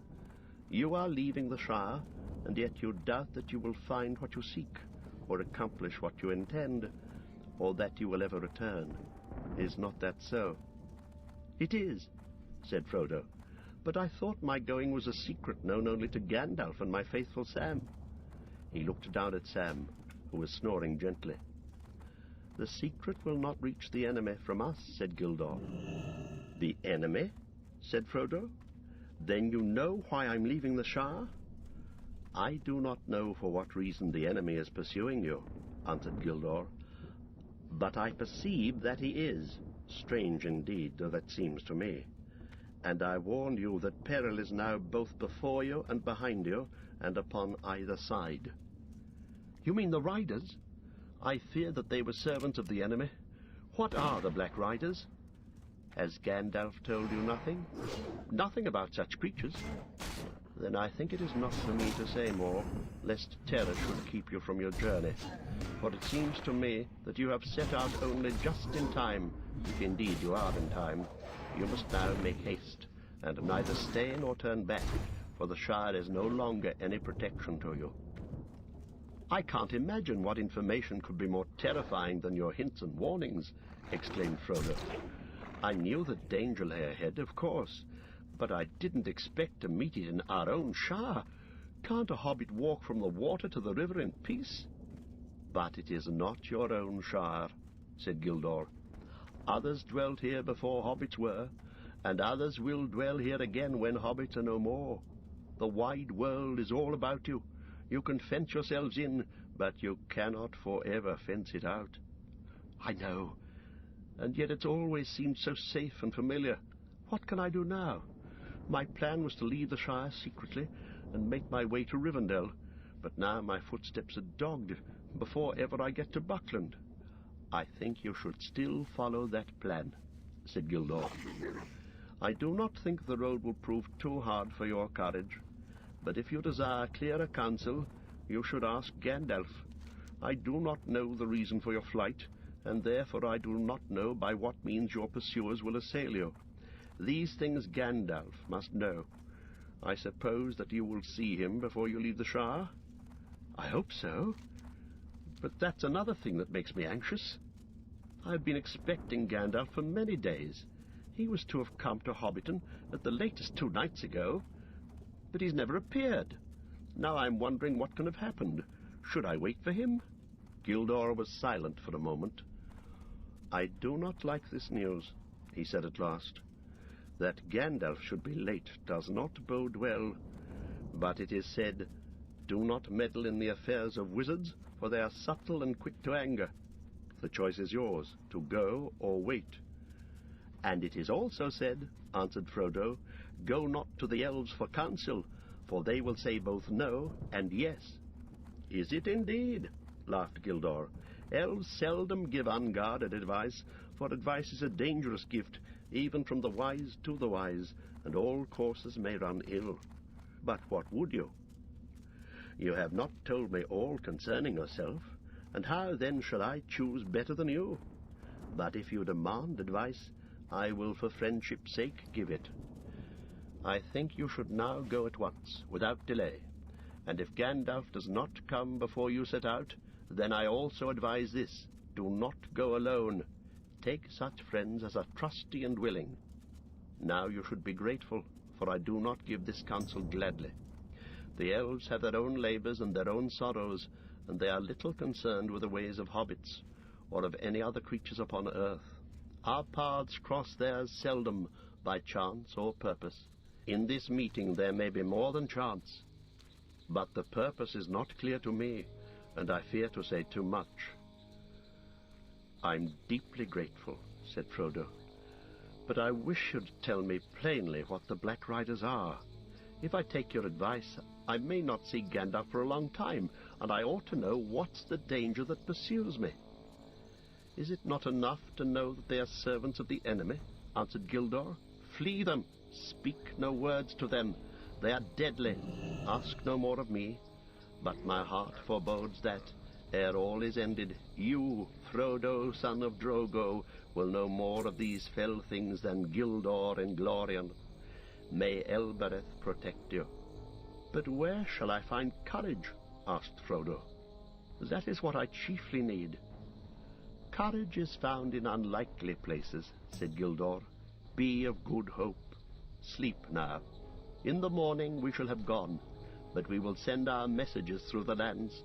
You are leaving the Shire, and yet you doubt that you will find what you seek, or accomplish what you intend, or that you will ever return. Is not that so?" "It is," said Frodo, "but I thought my going was a secret known only to Gandalf and my faithful Sam." He looked down at Sam, who was snoring gently. "The secret will not reach the enemy from us," said Gildor. "The enemy?" said Frodo. "Then you know why I'm leaving the Shire?" "I do not know for what reason the enemy is pursuing you," answered Gildor, "but I perceive that he is, strange indeed, though that seems to me. And I warn you that peril is now both before you and behind you, and upon either side." "You mean the Riders? I fear that they were servants of the enemy. What are the Black Riders?" "Has Gandalf told you nothing?" "Nothing about such creatures." "Then I think it is not for me to say more, lest terror should keep you from your journey. For it seems to me that you have set out only just in time, if indeed you are in time. You must now make haste, and neither stay nor turn back, for the Shire is no longer any protection to you." "I can't imagine what information could be more terrifying than your hints and warnings," exclaimed Frodo. "I knew that danger lay ahead, of course, but I didn't expect to meet it in our own Shire. Can't a hobbit walk from the water to the river in peace?" "But it is not your own Shire," said Gildor. "Others dwelt here before hobbits were, and others will dwell here again when hobbits are no more. The wide world is all about you. You can fence yourselves in, but you cannot forever fence it out." "I know, and yet it's always seemed so safe and familiar. What can I do now? My plan was to leave the Shire secretly and make my way to Rivendell, but now my footsteps are dogged before ever I get to Buckland." "I think you should still follow that plan," said Gildor. I do not think the road will prove too hard for your courage, but if you desire clearer counsel, you should ask Gandalf. I do not know the reason for your flight, and therefore I do not know by what means your pursuers will assail you. These things Gandalf must know. I suppose that you will see him before you leave the Shire? I hope so, but that's another thing that makes me anxious. I've been expecting Gandalf for many days. He was to have come to Hobbiton at the latest 2 nights ago, but he's never appeared. Now I'm wondering what can have happened. Should I wait for him? Gildor was silent for a moment. I do not like this news, he said at last. That Gandalf should be late does not bode well, but it is said, do not meddle in the affairs of wizards, for they are subtle and quick to anger. The choice is yours, to go or wait. And it is also said, answered Frodo, go not to the elves for counsel, for they will say both no and yes. Is it indeed? Laughed Gildor. Elves seldom give unguarded advice, for advice is a dangerous gift, even from the wise to the wise, and all courses may run ill. But what would you? You have not told me all concerning yourself, and how then shall I choose better than you? But if you demand advice, I will for friendship's sake give it. I think you should now go at once, without delay, and if Gandalf does not come before you set out, then I also advise this, do not go alone. Take such friends as are trusty and willing. Now you should be grateful, for I do not give this counsel gladly. The elves have their own labours and their own sorrows, and they are little concerned with the ways of hobbits, or of any other creatures upon earth. Our paths cross theirs seldom, by chance or purpose. In this meeting there may be more than chance, but the purpose is not clear to me, and I fear to say too much. I'm deeply grateful, said Frodo, but I wish you'd tell me plainly what the Black Riders are. If I take your advice, I may not see Gandalf for a long time, and I ought to know what's the danger that pursues me. Is it not enough to know that they are servants of the enemy? Answered Gildor. Flee them. Speak no words to them. They are deadly. Ask no more of me. But my heart forebodes that, ere all is ended, you, Frodo, son of Drogo, will know more of these fell things than Gildor and Glorion. May Elbereth protect you. But where shall I find courage? Asked Frodo. That is what I chiefly need. Courage is found in unlikely places, said Gildor. Be of good hope. Sleep now. In the morning we shall have gone, but we will send our messages through the lands.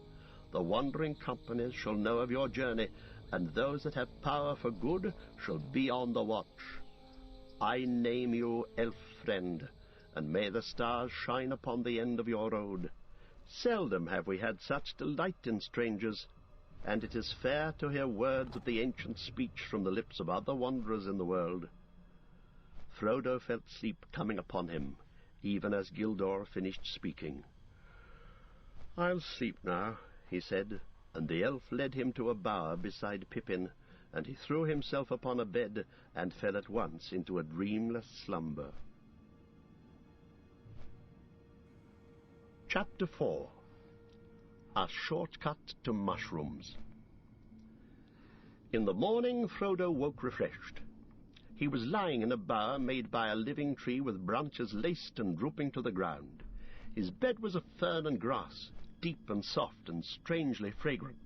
The wandering companies shall know of your journey, and those that have power for good shall be on the watch. I name you Elf-friend, and may the stars shine upon the end of your road. Seldom have we had such delight in strangers, and it is fair to hear words of the ancient speech from the lips of other wanderers in the world. Frodo felt sleep coming upon him, even as Gildor finished speaking. I'll sleep now, he said, and the elf led him to a bower beside Pippin, and he threw himself upon a bed and fell at once into a dreamless slumber. Chapter 4. A Shortcut to Mushrooms. In the morning Frodo woke refreshed. He was lying in a bower made by a living tree with branches laced and drooping to the ground. His bed was of fern and grass, deep and soft and strangely fragrant.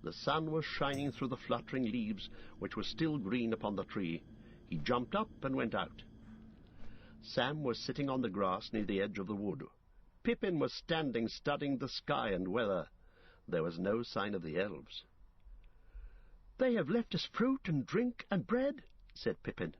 The sun was shining through the fluttering leaves, which were still green upon the tree. He jumped up and went out. Sam was sitting on the grass near the edge of the wood. Pippin was standing studying the sky and weather. There was no sign of the elves. "They have left us fruit and drink and bread," said Pippin.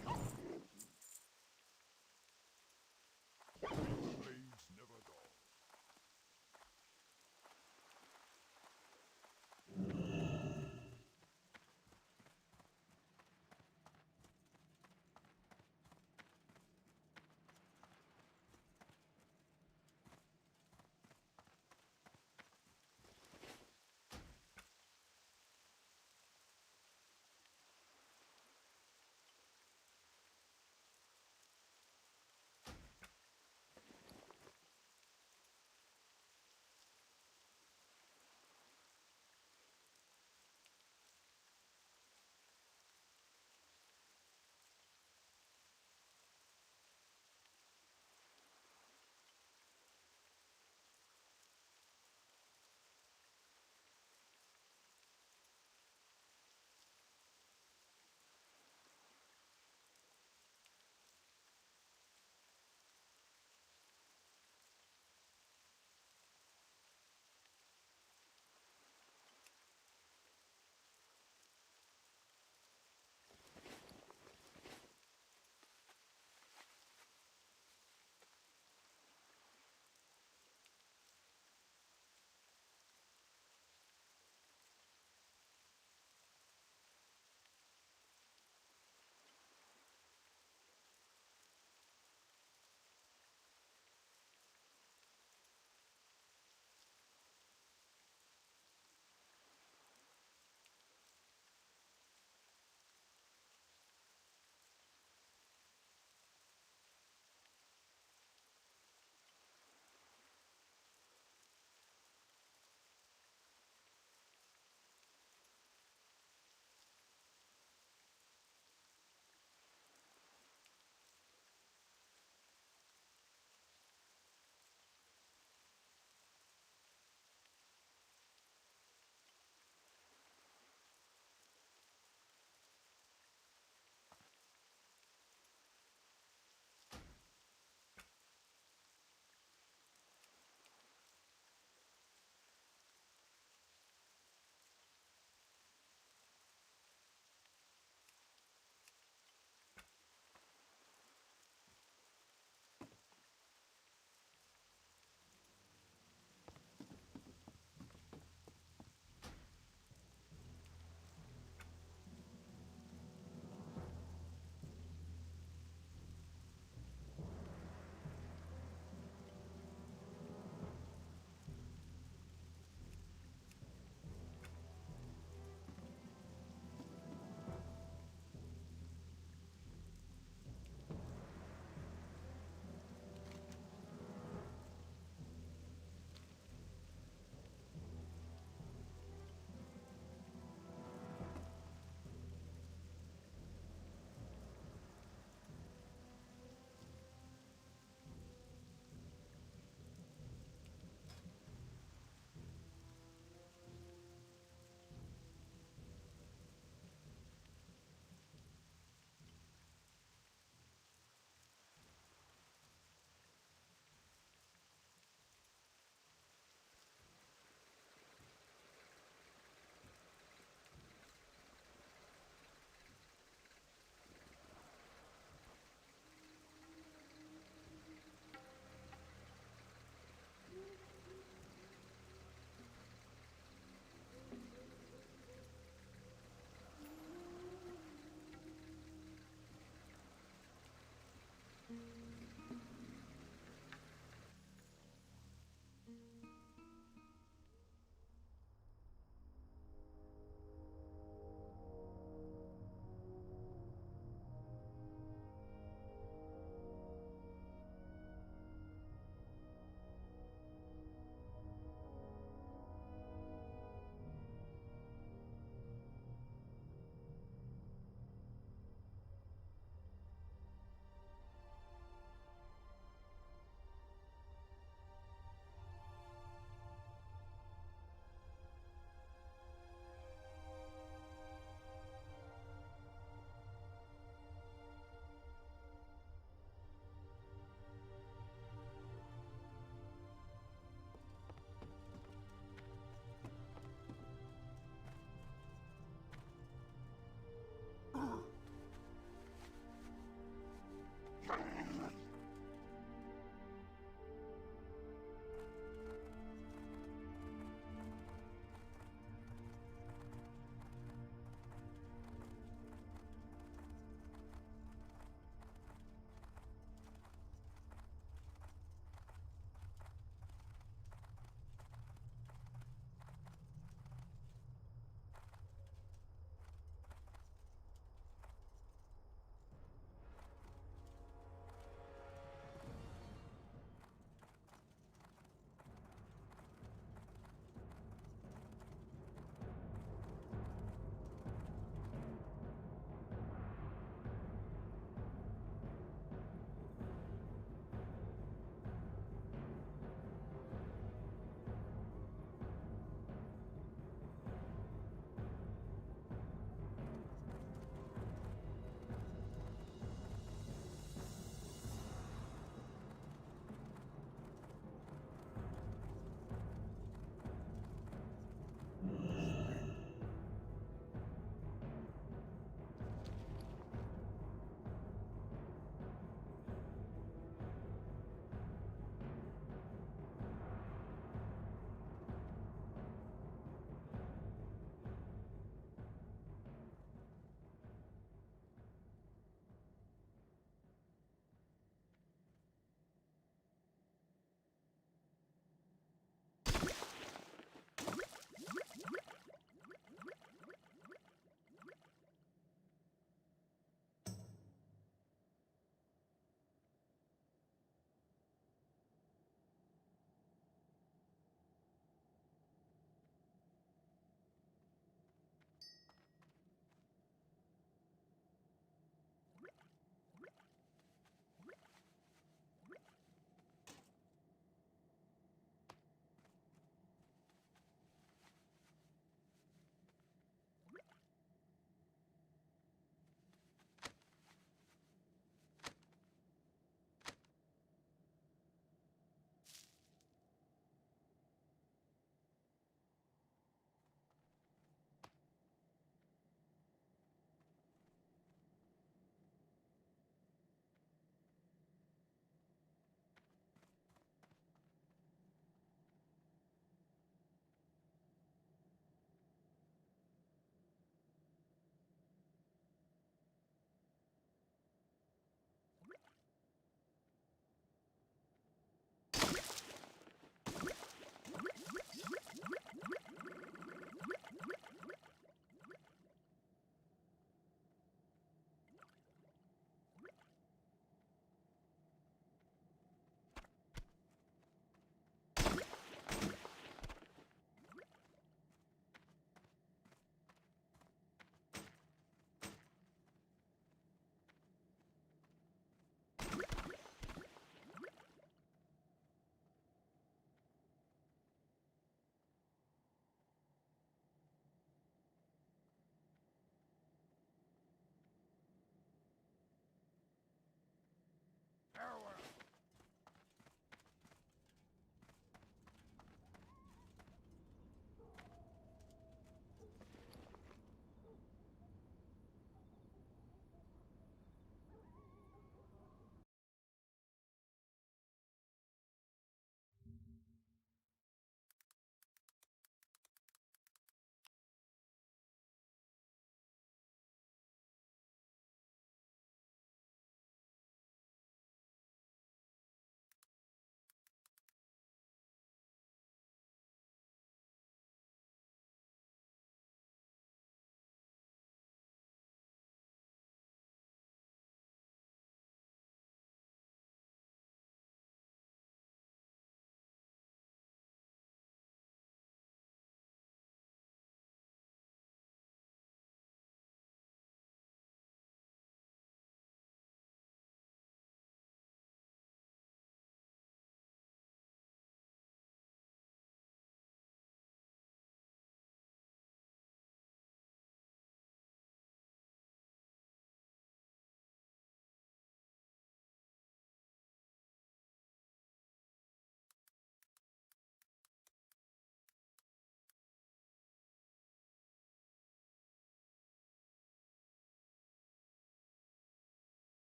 Blades never dull.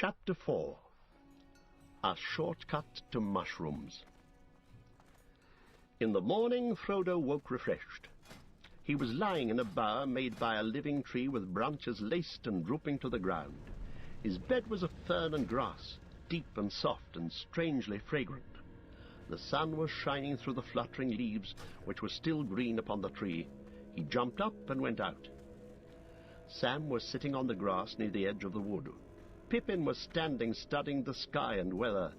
Chapter 4. A Shortcut to Mushrooms. In the morning, Frodo woke refreshed. He was lying in a bower made by a living tree with branches laced and drooping to the ground. His bed was of fern and grass, deep and soft and strangely fragrant. The sun was shining through the fluttering leaves, which were still green upon the tree. He jumped up and went out. Sam was sitting on the grass near the edge of the wood. Pippin was standing studying the sky and weather.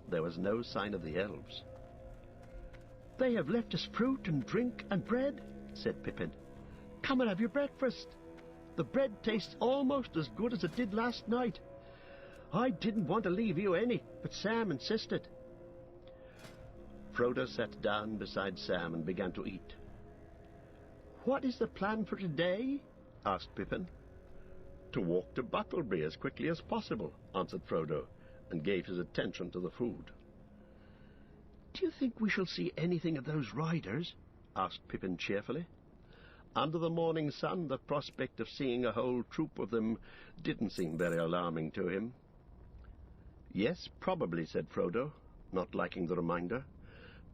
There was no sign of the elves. "They have left us fruit and drink and bread," said Pippin. "Come and have your breakfast. The bread tastes almost as good as it did last night. I didn't want to leave you any, but Sam insisted." Frodo sat down beside Sam and began to eat. "What is the plan for today?" asked Pippin. "To walk to Battleby as quickly as possible," answered Frodo, and gave his attention to the food. "Do you think we shall see anything of those riders?" asked Pippin cheerfully. Under the morning sun, the prospect of seeing a whole troop of them didn't seem very alarming to him. "Yes, probably," said Frodo, not liking the reminder,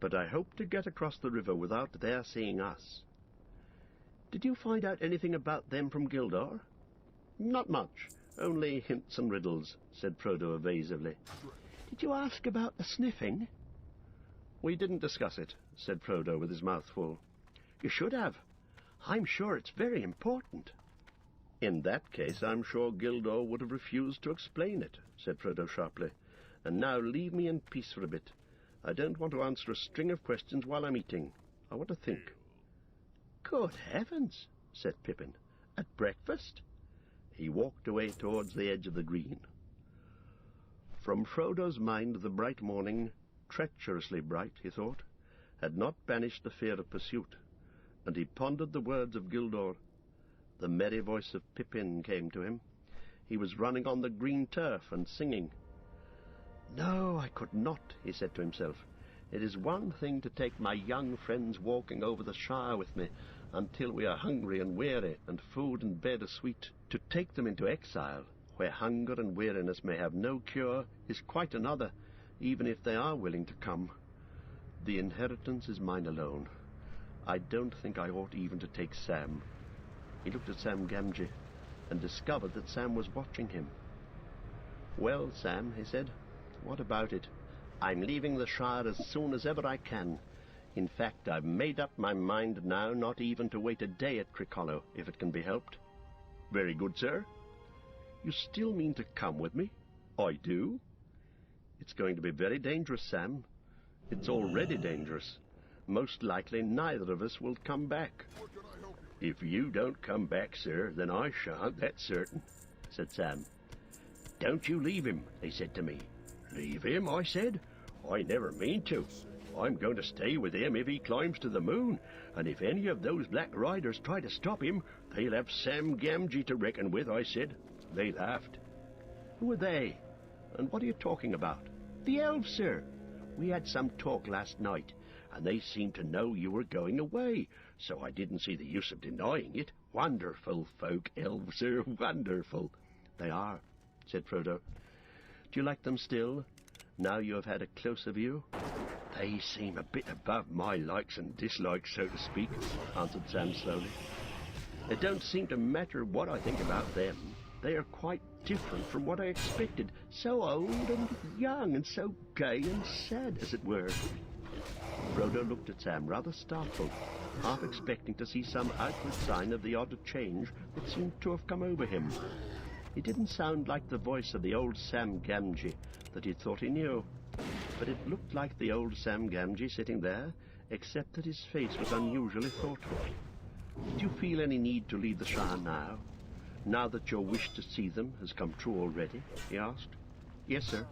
"but I hope to get across the river without their seeing us." "Did you find out anything about them from Gildor?" "Not much, only hints and riddles," said Frodo evasively. "Did you ask about the sniffing?" "We didn't discuss it," said Frodo with his mouth full. "You should have. I'm sure it's very important." "In that case, I'm sure Gildor would have refused to explain it," said Frodo sharply. "And now leave me in peace for a bit. I don't want to answer a string of questions while I'm eating. I want to think." "Good heavens," said Pippin. "At breakfast?" He walked away towards the edge of the green. From Frodo's mind the bright morning, treacherously bright, he thought, had not banished the fear of pursuit, and he pondered the words of Gildor. The merry voice of Pippin came to him. He was running on the green turf and singing. "No, I could not," he said to himself. "It is one thing to take my young friends walking over the Shire with me until we are hungry and weary, and food and bed are sweet. To take them into exile, where hunger and weariness may have no cure, is quite another, even if they are willing to come. The inheritance is mine alone. I don't think I ought even to take Sam." He looked at Sam Gamgee and discovered that Sam was watching him. "Well, Sam," he said, "what about it? I'm leaving the Shire as soon as ever I can. In fact, I've made up my mind now not even to wait a day at Crickhollow, if it can be helped." "Very good, sir." "You still mean to come with me?" "I do." "It's going to be very dangerous, Sam. It's already dangerous. Most likely neither of us will come back." What can I help you? "If you don't come back, sir, then I shan't, that's certain," said Sam. "Don't you leave him," they said to me. "Leave him," I said. "I never mean to. I'm going to stay with him if he climbs to the moon, and if any of those black riders try to stop him, they'll have Sam Gamgee to reckon with," I said. They laughed. "Who are they? And what are you talking about?" "The elves, sir. We had some talk last night, and they seemed to know you were going away, so I didn't see the use of denying it. Wonderful folk, elves, sir, wonderful." "They are," said Frodo. "Do you like them still, now you have had a closer view?" "They seem a bit above my likes and dislikes, so to speak," answered Sam slowly. "It don't seem to matter what I think about them. They are quite different from what I expected. So old and young, and so gay and sad, as it were." Frodo looked at Sam, rather startled, half expecting to see some outward sign of the odd change that seemed to have come over him. It didn't sound like the voice of the old Sam Gamgee that he thought he knew, but it looked like the old Sam Gamgee sitting there, except that his face was unusually thoughtful. "Do you feel any need to leave the Shire now that your wish to see them has come true already?" he asked. "Yes, sir.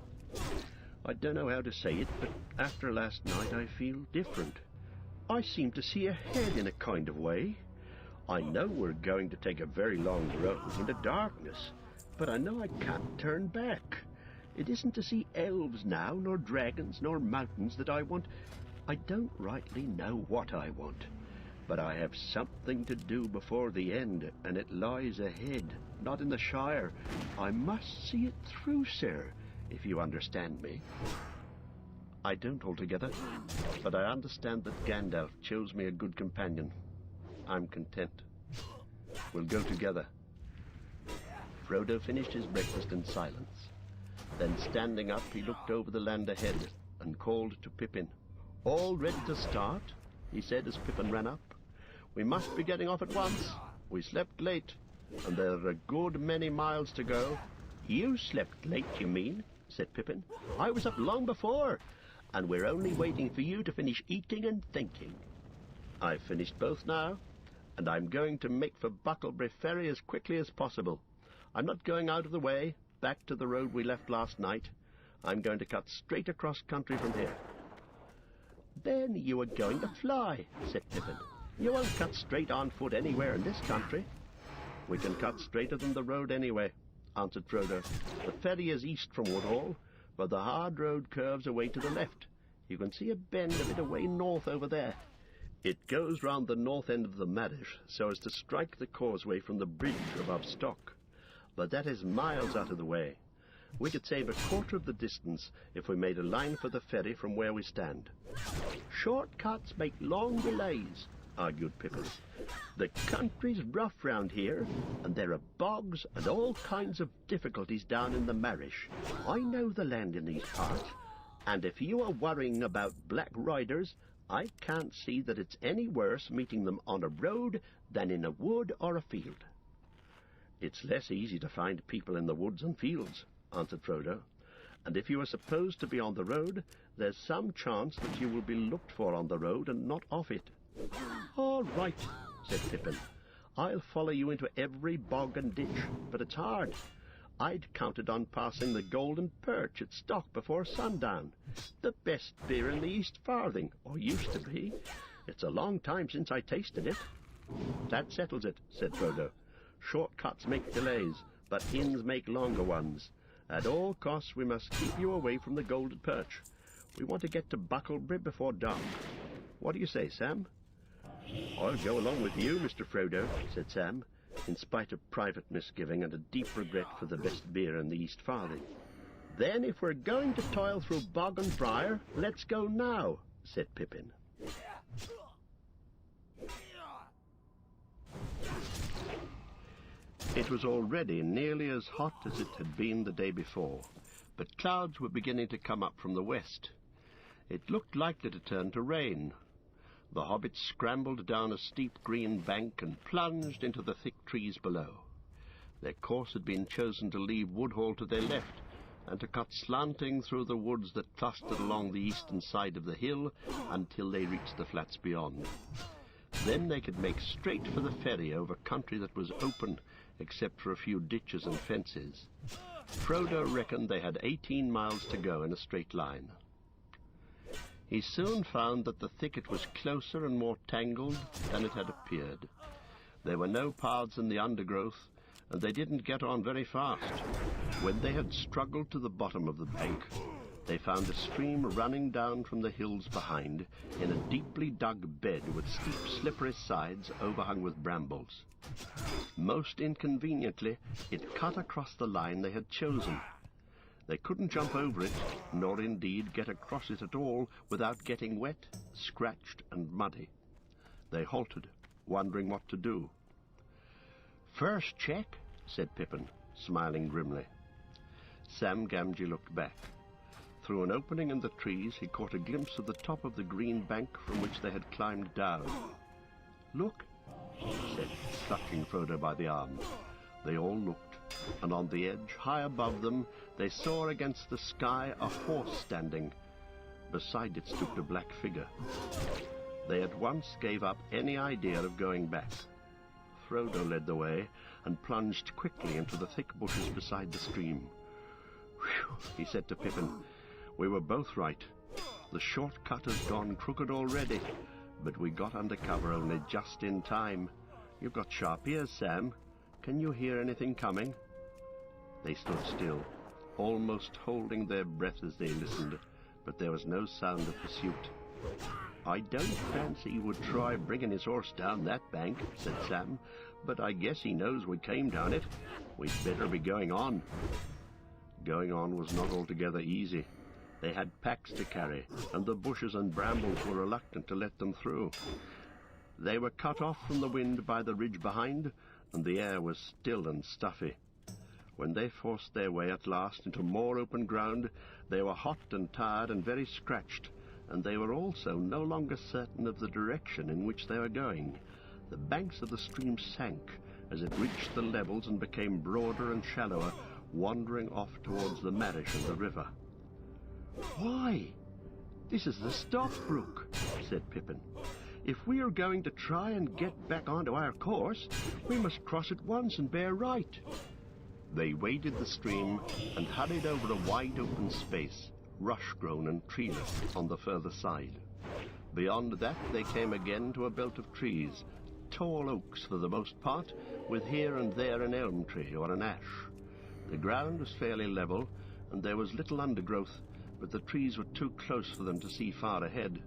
I don't know how to say it, but after last night I feel different. I seem to see ahead in a kind of way. I know we're going to take a very long road in the darkness, but I know I can't turn back. It isn't to see elves now, nor dragons, nor mountains that I want. I don't rightly know what I want, But I have something to do before the end, and it lies ahead, not in the Shire. I must see it through, sir, if you understand me. I don't altogether, but I understand that Gandalf chose me a good companion. I'm content. We'll go together. Frodo finished his breakfast in silence. Then, standing up, he looked over the land ahead and called to Pippin. "All ready to start?" he said as Pippin ran up. "We must be getting off at once. We slept late, and there are a good many miles to go." "You slept late, you mean?" said Pippin. "I was up long before, and we're only waiting for you to finish eating and thinking." "I've finished both now, and I'm going to make for Bucklebury Ferry as quickly as possible. I'm not going out of the way, back to the road we left last night. I'm going to cut straight across country from here." "Then you are going to fly," said Pippin. "You won't cut straight on foot anywhere in this country." "We can cut straighter than the road anyway," answered Frodo. "The ferry is east from Woodhall, but the hard road curves away to the left. You can see a bend a bit away north over there. It goes round the north end of the Marish so as to strike the causeway from the bridge above Stock. But that is miles out of the way. We could save a quarter of the distance if we made a line for the ferry from where we stand." "Short cuts make long delays," argued Pippin. "The country's rough round here, and there are bogs and all kinds of difficulties down in the Marish. I know the land in these parts, and if you are worrying about black riders, I can't see that it's any worse meeting them on a road than in a wood or a field." "It's less easy to find people in the woods and fields," answered Frodo. "And if you are supposed to be on the road, there's some chance that you will be looked for on the road and not off it." "All right," said Pippin. "I'll follow you into every bog and ditch, but it's hard. I'd counted on passing the Golden Perch at Stock before sundown. The best beer in the East Farthing, or used to be. It's a long time since I tasted it." "That settles it," said Frodo. "Short cuts make delays, but inns make longer ones. At all costs we must keep you away from the Golden Perch. We want to get to Bucklebury before dark. What do you say, Sam?" "I'll go along with you, Mr. Frodo," said Sam, in spite of private misgiving and a deep regret for the best beer in the East Farthing. "Then if we're going to toil through bog and briar, let's go now," said Pippin. It was already nearly as hot as it had been the day before, but clouds were beginning to come up from the west. It looked likely to turn to rain. The hobbits scrambled down a steep green bank and plunged into the thick trees below. Their course had been chosen to leave Woodhall to their left, and to cut slanting through the woods that clustered along the eastern side of the hill until they reached the flats beyond. Then they could make straight for the ferry over country that was open, except for a few ditches and fences. Frodo reckoned they had 18 miles to go in a straight line. He soon found that the thicket was closer and more tangled than it had appeared. There were no paths in the undergrowth, and they didn't get on very fast. When they had struggled to the bottom of the bank, they found a stream running down from the hills behind in a deeply dug bed with steep, slippery sides overhung with brambles. Most inconveniently, it cut across the line they had chosen. They couldn't jump over it, nor indeed get across it at all without getting wet, scratched, and muddy. They halted, wondering what to do. "First check," said Pippin, smiling grimly. Sam Gamgee looked back. Through an opening in the trees he caught a glimpse of the top of the green bank from which they had climbed down. "Look," he said, clutching Frodo by the arm. They all looked, and on the edge, high above them, they saw against the sky a horse standing. Beside it stooped a black figure. They at once gave up any idea of going back. Frodo led the way and plunged quickly into the thick bushes beside the stream. "Whew," he said to Pippin. "We were both right. The short cut has gone crooked already, but we got under cover only just in time. You've got sharp ears, Sam. Can you hear anything coming?" They stood still, almost holding their breath as they listened, but there was no sound of pursuit. "I don't fancy he would try bringing his horse down that bank," said Sam, "but I guess he knows we came down it. We'd better be going on." Going on was not altogether easy. They had packs to carry, and the bushes and brambles were reluctant to let them through. They were cut off from the wind by the ridge behind, and the air was still and stuffy. When they forced their way at last into more open ground, they were hot and tired and very scratched, and they were also no longer certain of the direction in which they were going. The banks of the stream sank as it reached the levels and became broader and shallower, wandering off towards the Marish and the river. "Why, this is the Stock Brook," said Pippin. "If we are going to try and get back onto our course, we must cross at once and bear right." They waded the stream and hurried over a wide open space, rush-grown and treeless, on the further side. Beyond that they came again to a belt of trees, tall oaks for the most part, with here and there an elm tree or an ash. The ground was fairly level, and there was little undergrowth, but the trees were too close for them to see far ahead.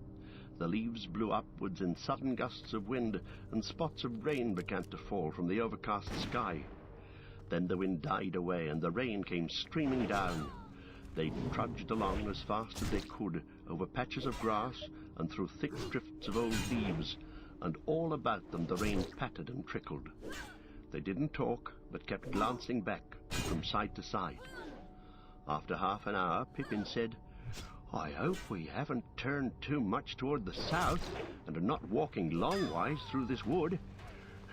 The leaves blew upwards in sudden gusts of wind, and spots of rain began to fall from the overcast sky. Then the wind died away, and the rain came streaming down. They trudged along as fast as they could, over patches of grass and through thick drifts of old leaves, and all about them the rain pattered and trickled. They didn't talk, but kept glancing back from side to side. After half an hour, Pippin said, "I hope we haven't turned too much toward the south and are not walking longwise through this wood.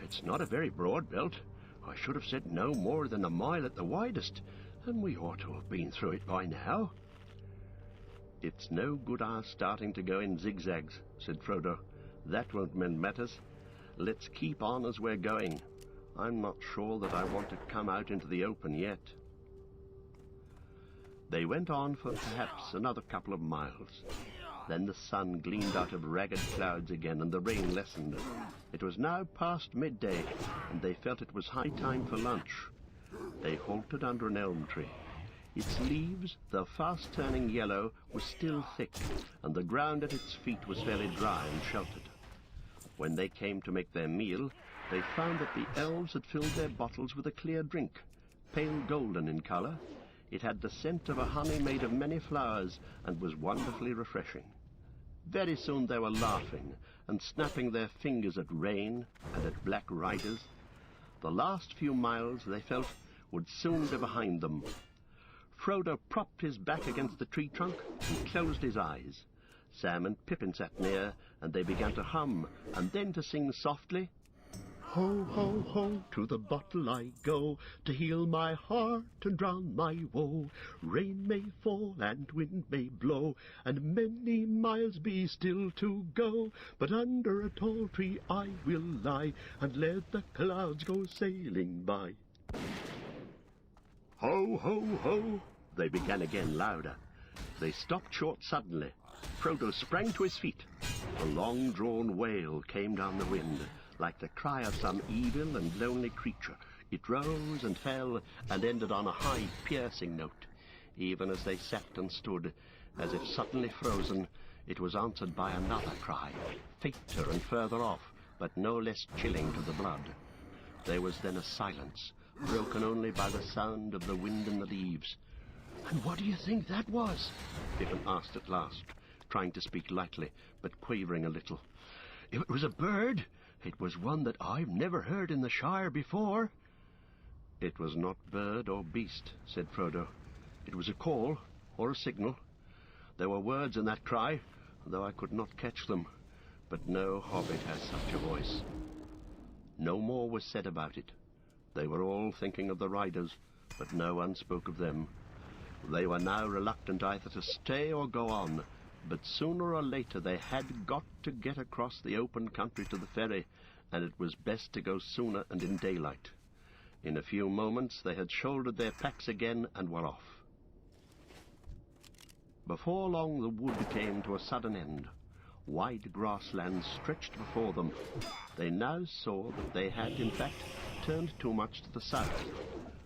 It's not a very broad belt. I should have said no more than a mile at the widest, and we ought to have been through it by now." "It's no good our starting to go in zigzags," said Frodo. "That won't mend matters. Let's keep on as we're going. I'm not sure that I want to come out into the open yet." They went on for perhaps another couple of miles. Then the sun gleamed out of ragged clouds again, and the rain lessened. It was now past midday, and they felt it was high time for lunch. They halted under an elm tree. Its leaves, though fast turning yellow, were still thick, and the ground at its feet was fairly dry and sheltered. When they came to make their meal, they found that the elves had filled their bottles with a clear drink, pale golden in colour. It had the scent of a honey made of many flowers, and was wonderfully refreshing. Very soon they were laughing and snapping their fingers at rain and at black riders. The last few miles, they felt, would soon be behind them. Frodo propped his back against the tree trunk and closed his eyes. Sam and Pippin sat near, and they began to hum, and then to sing softly, "Ho, ho, ho, to the bottle I go, to heal my heart and drown my woe. Rain may fall and wind may blow, and many miles be still to go, but under a tall tree I will lie, and let the clouds go sailing by." "Ho, ho, ho!" they began again louder. They stopped short suddenly. Frodo sprang to his feet. A long-drawn wail came down the wind, like the cry of some evil and lonely creature. It rose and fell and ended on a high, piercing note. Even as they sat and stood, as if suddenly frozen, it was answered by another cry, fainter and further off, but no less chilling to the blood. There was then a silence, broken only by the sound of the wind in the leaves. "And what do you think that was?" Pippin asked at last, trying to speak lightly, but quavering a little. "If it was a bird, it was one that I've never heard in the Shire before." "It was not bird or beast," said Frodo. "It was a call, or a signal. There were words in that cry, though I could not catch them, but no hobbit has such a voice." No more was said about it. They were all thinking of the riders, but no one spoke of them. They were now reluctant either to stay or go on, but sooner or later they had got to get across the open country to the ferry, and it was best to go sooner and in daylight. In a few moments they had shouldered their packs again and were off. Before long the wood came to a sudden end. Wide grasslands stretched before them. They now saw that they had, in fact, turned too much to the south.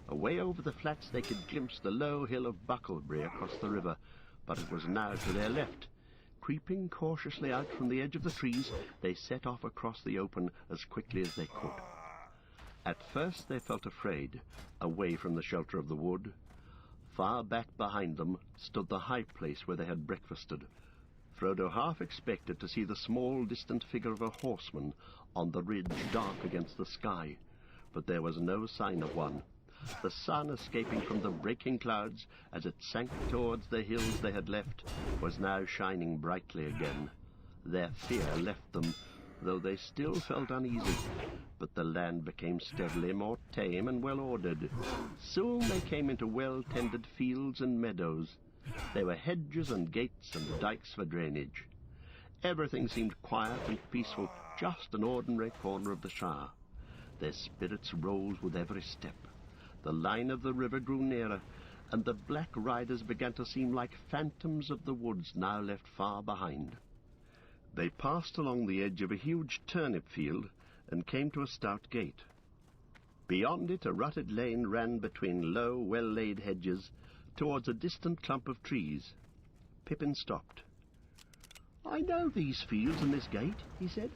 Away over the flats they could glimpse the low hill of Bucklebury across the river, but it was now to their left. Creeping cautiously out from the edge of the trees, they set off across the open as quickly as they could. At first they felt afraid, away from the shelter of the wood. Far back behind them stood the high place where they had breakfasted. Frodo half expected to see the small, distant figure of a horseman on the ridge dark against the sky, but there was no sign of one. The sun, escaping from the breaking clouds as it sank towards the hills they had left, was now shining brightly again. Their fear left them, though they still felt uneasy, but the land became steadily more tame and well-ordered. Soon they came into well-tended fields and meadows. There were hedges and gates and dikes for drainage. Everything seemed quiet and peaceful, just an ordinary corner of the Shire. Their spirits rose with every step. The line of the river grew nearer, and the black riders began to seem like phantoms of the woods now left far behind. They passed along the edge of a huge turnip field and came to a stout gate. Beyond it a rutted lane ran between low, well-laid hedges towards a distant clump of trees. Pippin stopped. "I know these fields and this gate," he said.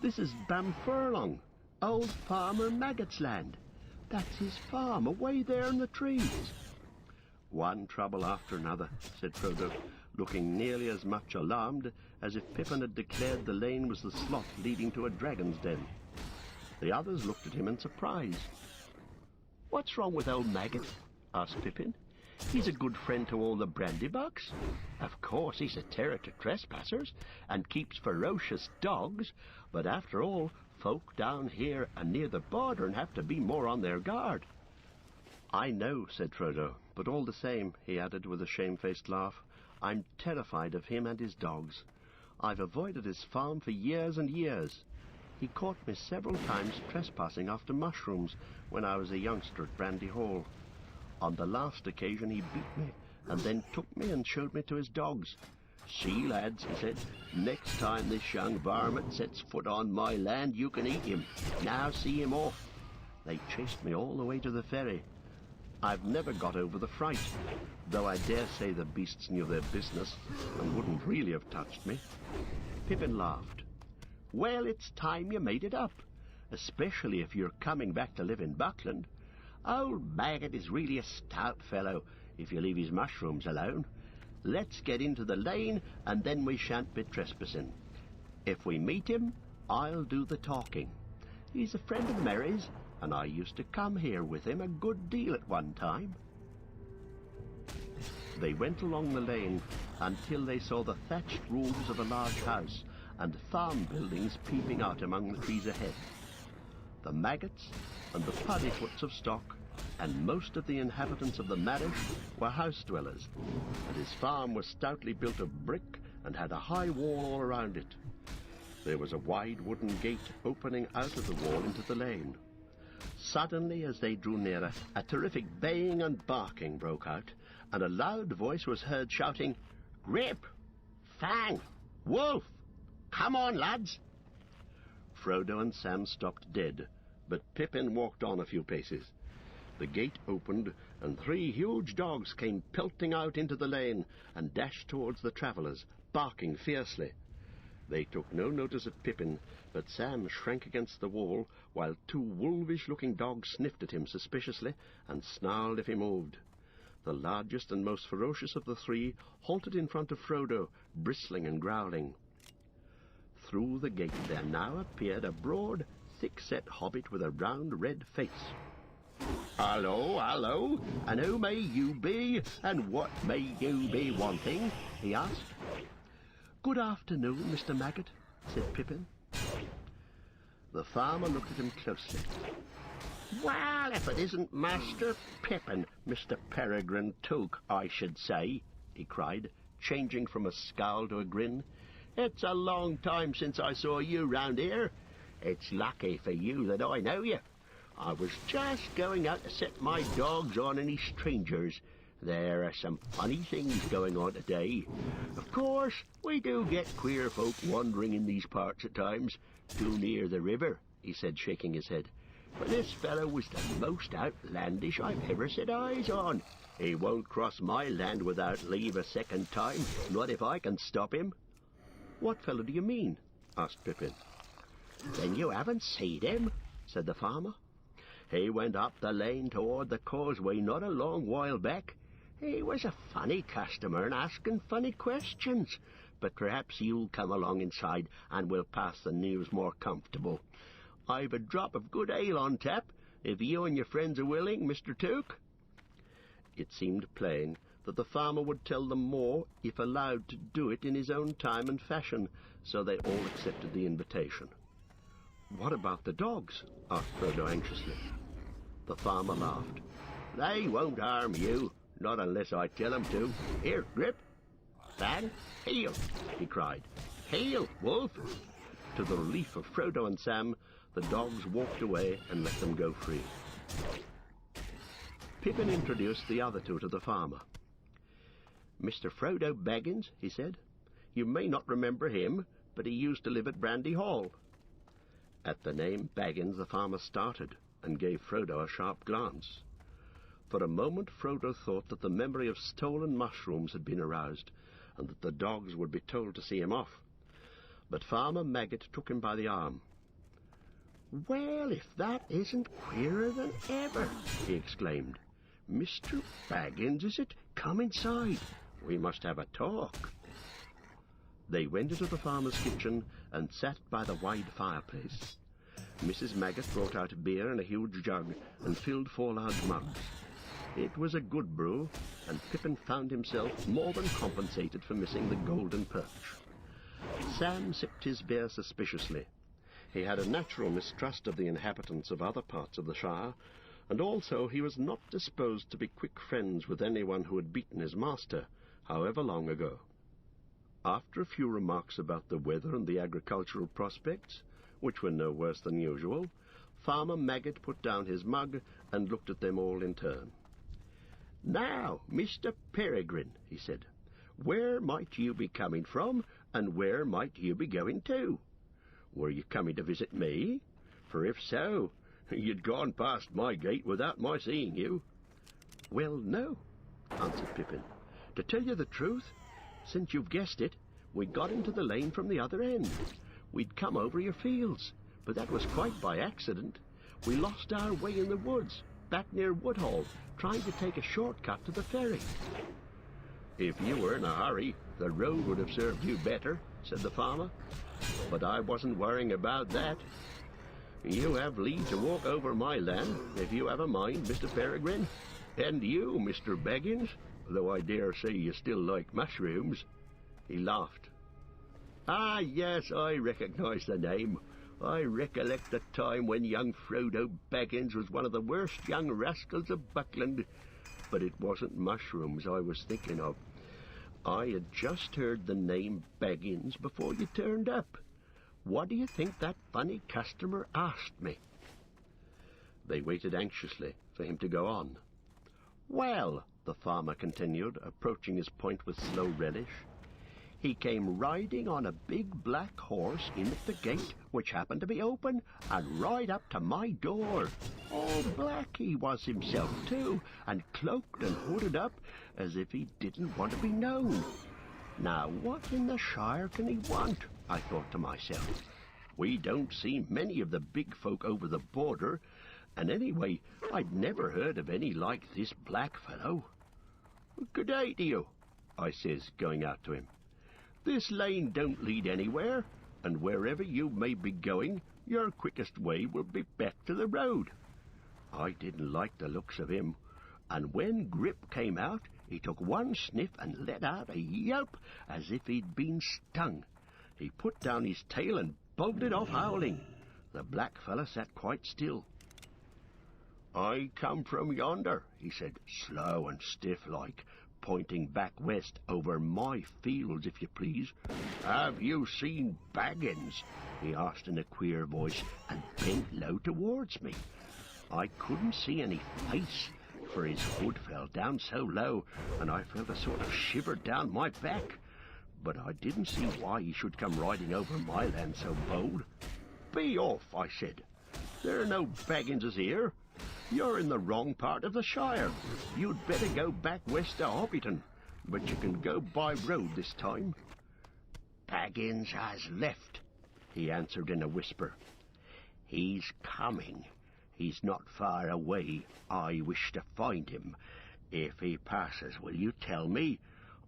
"This is Bamfurlong, old Farmer Maggot's land. That's his farm, away there in the trees." "One trouble after another," said Frodo, looking nearly as much alarmed as if Pippin had declared the lane was the slot leading to a dragon's den. The others looked at him in surprise. "What's wrong with old Maggot?" asked Pippin. "He's a good friend to all the Brandybucks. Of course he's a terror to trespassers, and keeps ferocious dogs, but after all, folk down here and near the border have to be more on their guard." "I know," said Frodo, "but all the same," he added with a shamefaced laugh, "I'm terrified of him and his dogs. I've avoided his farm for years and years. He caught me several times trespassing after mushrooms when I was a youngster at Brandy Hall. On the last occasion he beat me, and then took me and showed me to his dogs. 'See, lads,' he said, 'next time this young varmint sets foot on my land, you can eat him. Now see him off.' They chased me all the way to the ferry. I've never got over the fright, though I dare say the beasts knew their business and wouldn't really have touched me." Pippin laughed. "Well, it's time you made it up, especially if you're coming back to live in Buckland. Old Maggot is really a stout fellow, if you leave his mushrooms alone. Let's get into the lane, and then we shan't be trespassing. If we meet him, I'll do the talking. He's a friend of Mary's, and I used to come here with him a good deal at one time." They went along the lane until they saw the thatched roofs of a large house and farm buildings peeping out among the trees ahead. The Maggots and the Puddyfoots of stock and most of the inhabitants of the Marish were house-dwellers, and his farm was stoutly built of brick and had a high wall all around it. There was a wide wooden gate opening out of the wall into the lane. Suddenly, as they drew nearer, a terrific baying and barking broke out, and a loud voice was heard shouting, "Grip! Fang! Wolf! Come on, lads!" Frodo and Sam stopped dead, but Pippin walked on a few paces. The gate opened, and 3 huge dogs came pelting out into the lane and dashed towards the travellers, barking fiercely. They took no notice of Pippin, but Sam shrank against the wall, while 2 wolvish-looking dogs sniffed at him suspiciously and snarled if he moved. The largest and most ferocious of the 3 halted in front of Frodo, bristling and growling. Through the gate there now appeared a broad, thick-set hobbit with a round red face. "Hallo, hallo, and who may you be, and what may you be wanting?" he asked. "Good afternoon, Mr. Maggot," said Pippin. The farmer looked at him closely. "Well, if it isn't Master Pippin, Mr. Peregrine Took, I should say," he cried, changing from a scowl to a grin. "It's a long time since I saw you round here. It's lucky for you that I know you. I was just going out to set my dogs on any strangers. There are some funny things going on today. Of course, we do get queer folk wandering in these parts at times, too near the river," he said, shaking his head. "But this fellow was the most outlandish I've ever set eyes on. He won't cross my land without leave a second time, not if I can stop him. "What fellow do you mean?" asked Pippin. "Then you haven't seen him?" said the farmer. "He went up the lane toward the causeway not a long while back. He was a funny customer and asking funny questions. But perhaps you'll come along inside and we'll pass the news more comfortable. I've a drop of good ale on tap, if you and your friends are willing, Mr. Took." It seemed plain that the farmer would tell them more if allowed to do it in his own time and fashion, so they all accepted the invitation. "What about the dogs?" asked Frodo anxiously. The farmer laughed. "They won't harm you, not unless I tell them to. Here, Grip. Fan, heel," he cried. "Heel, Wolf." To the relief of Frodo and Sam, the dogs walked away and let them go free. Pippin introduced the other two to the farmer. "Mr. Frodo Baggins," he said. "You may not remember him, but he used to live at Brandy Hall." At the name Baggins, the farmer started and gave Frodo a sharp glance. For a moment Frodo thought that the memory of stolen mushrooms had been aroused, and that the dogs would be told to see him off. But Farmer Maggot took him by the arm. "Well, if that isn't queerer than ever!" he exclaimed. "Mr. Baggins, is it? Come inside. We must have a talk." They went into the farmer's kitchen and sat by the wide fireplace. Mrs. Maggot brought out beer in a huge jug and filled 4 large mugs. It was a good brew, and Pippin found himself more than compensated for missing the golden perch. Sam sipped his beer suspiciously. He had a natural mistrust of the inhabitants of other parts of the Shire, and also he was not disposed to be quick friends with anyone who had beaten his master, however long ago. After a few remarks about the weather and the agricultural prospects, which were no worse than usual, Farmer Maggot put down his mug and looked at them all in turn. "Now, Mr. Peregrine," he said, "where might you be coming from, and where might you be going to? Were you coming to visit me? For if so, you'd gone past my gate without my seeing you." "Well, no," answered Pippin. "To tell you the truth, since you've guessed it, we got into the lane from the other end. We'd come over your fields, but that was quite by accident. We lost our way in the woods, back near Woodhall, trying to take a shortcut to the ferry." "If you were in a hurry, the road would have served you better," said the farmer. "But I wasn't worrying about that. You have leave to walk over my land, if you have a mind, Mr. Peregrine. And you, Mr. Baggins, though I dare say you still like mushrooms." He laughed. "Ah, yes, I recognise the name. I recollect the time when young Frodo Baggins was one of the worst young rascals of Buckland. But it wasn't mushrooms I was thinking of. I had just heard the name Baggins before you turned up. What do you think that funny customer asked me?" They waited anxiously for him to go on. "Well," the farmer continued, approaching his point with slow relish, "he came riding on a big black horse in at the gate, which happened to be open, and right up to my door. All black he was himself, too, and cloaked and hooded up, as if he didn't want to be known. Now, what in the Shire can he want? I thought to myself. We don't see many of the big folk over the border, and anyway, I'd never heard of any like this black fellow. 'Good day to you,' I says, going out to him. 'This lane don't lead anywhere, and wherever you may be going, your quickest way will be back to the road.' I didn't like the looks of him, and when Grip came out, he took one sniff and let out a yelp as if he'd been stung. He put down his tail and bolted off howling. The black fellow sat quite still. 'I come from yonder,' he said, slow and stiff-like, pointing back west over my fields, if you please. 'Have you seen Baggins?' he asked in a queer voice, and bent low towards me. I couldn't see any face, for his hood fell down so low, and I felt a sort of shiver down my back. But I didn't see why he should come riding over my land so bold. 'Be off,' I said. 'There are no Bagginses here. You're in the wrong part of the Shire. You'd better go back west to Hobbiton, but you can go by road this time.' Baggins has left, he answered in a whisper. He's coming. He's not far away. I wish to find him. If he passes, will you tell me?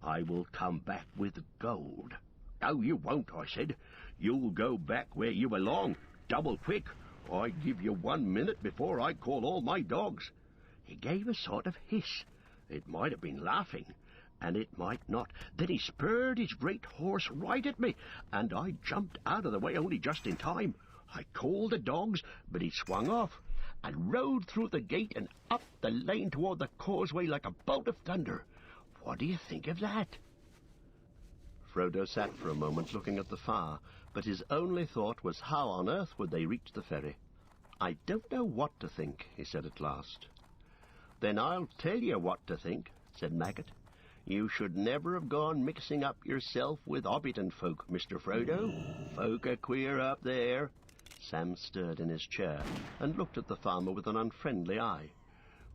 I will come back with gold. No, you won't, I said. You'll go back where you belong, double quick. I give you 1 minute before I call all my dogs. He gave a sort of hiss. It might have been laughing, and it might not. Then he spurred his great horse right at me, and I jumped out of the way only just in time. I called the dogs, but he swung off and rode through the gate and up the lane toward the causeway like a bolt of thunder. What do you think of that? Frodo sat for a moment looking at the fire, but his only thought was how on earth would they reach the ferry. I don't know what to think, he said at last. Then I'll tell you what to think, said Maggot. You should never have gone mixing up yourself with Hobbiton folk, Mr. Frodo. Folk are queer up there. Sam stirred in his chair and looked at the farmer with an unfriendly eye.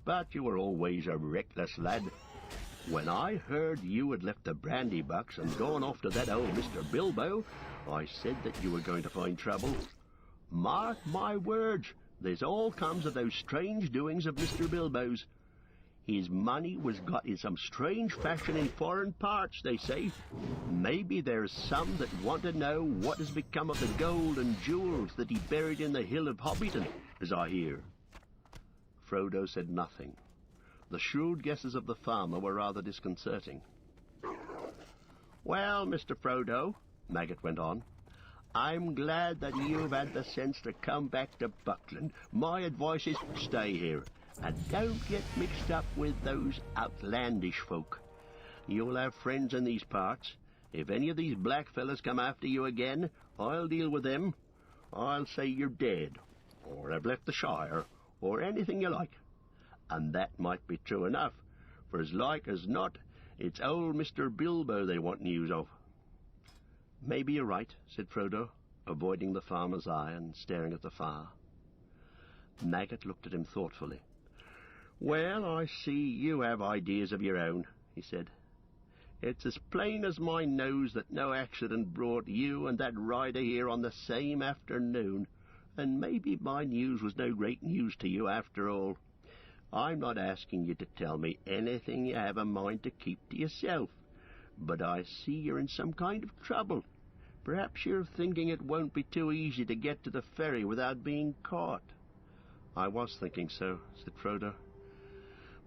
But you were always a reckless lad. When I heard you had left the Brandybucks and gone off to that old Mr. Bilbo, I said that you were going to find trouble. Mark my words, there's all comes of those strange doings of Mr. Bilbo's. His money was got in some strange fashion in foreign parts, they say. Maybe there's some that want to know what has become of the gold and jewels that he buried in the hill of Hobbiton, as I hear. Frodo said nothing. The shrewd guesses of the farmer were rather disconcerting. Well, Mr. Frodo, Maggot went on, I'm glad that you've had the sense to come back to Buckland. My advice is stay here, and don't get mixed up with those outlandish folk. You'll have friends in these parts. If any of these blackfellas come after you again, I'll deal with them. I'll say you're dead, or have left the Shire, or anything you like. And that might be true enough, for as like as not, it's old Mr. Bilbo they want news of. Maybe you're right, said Frodo, avoiding the farmer's eye and staring at the fire. Maggot looked at him thoughtfully. Well, I see you have ideas of your own, he said. It's as plain as my nose that no accident brought you and that rider here on the same afternoon, and maybe my news was no great news to you after all. I'm not asking you to tell me anything you have a mind to keep to yourself, but I see you're in some kind of trouble. Perhaps you're thinking it won't be too easy to get to the ferry without being caught. I was thinking so, said Frodo.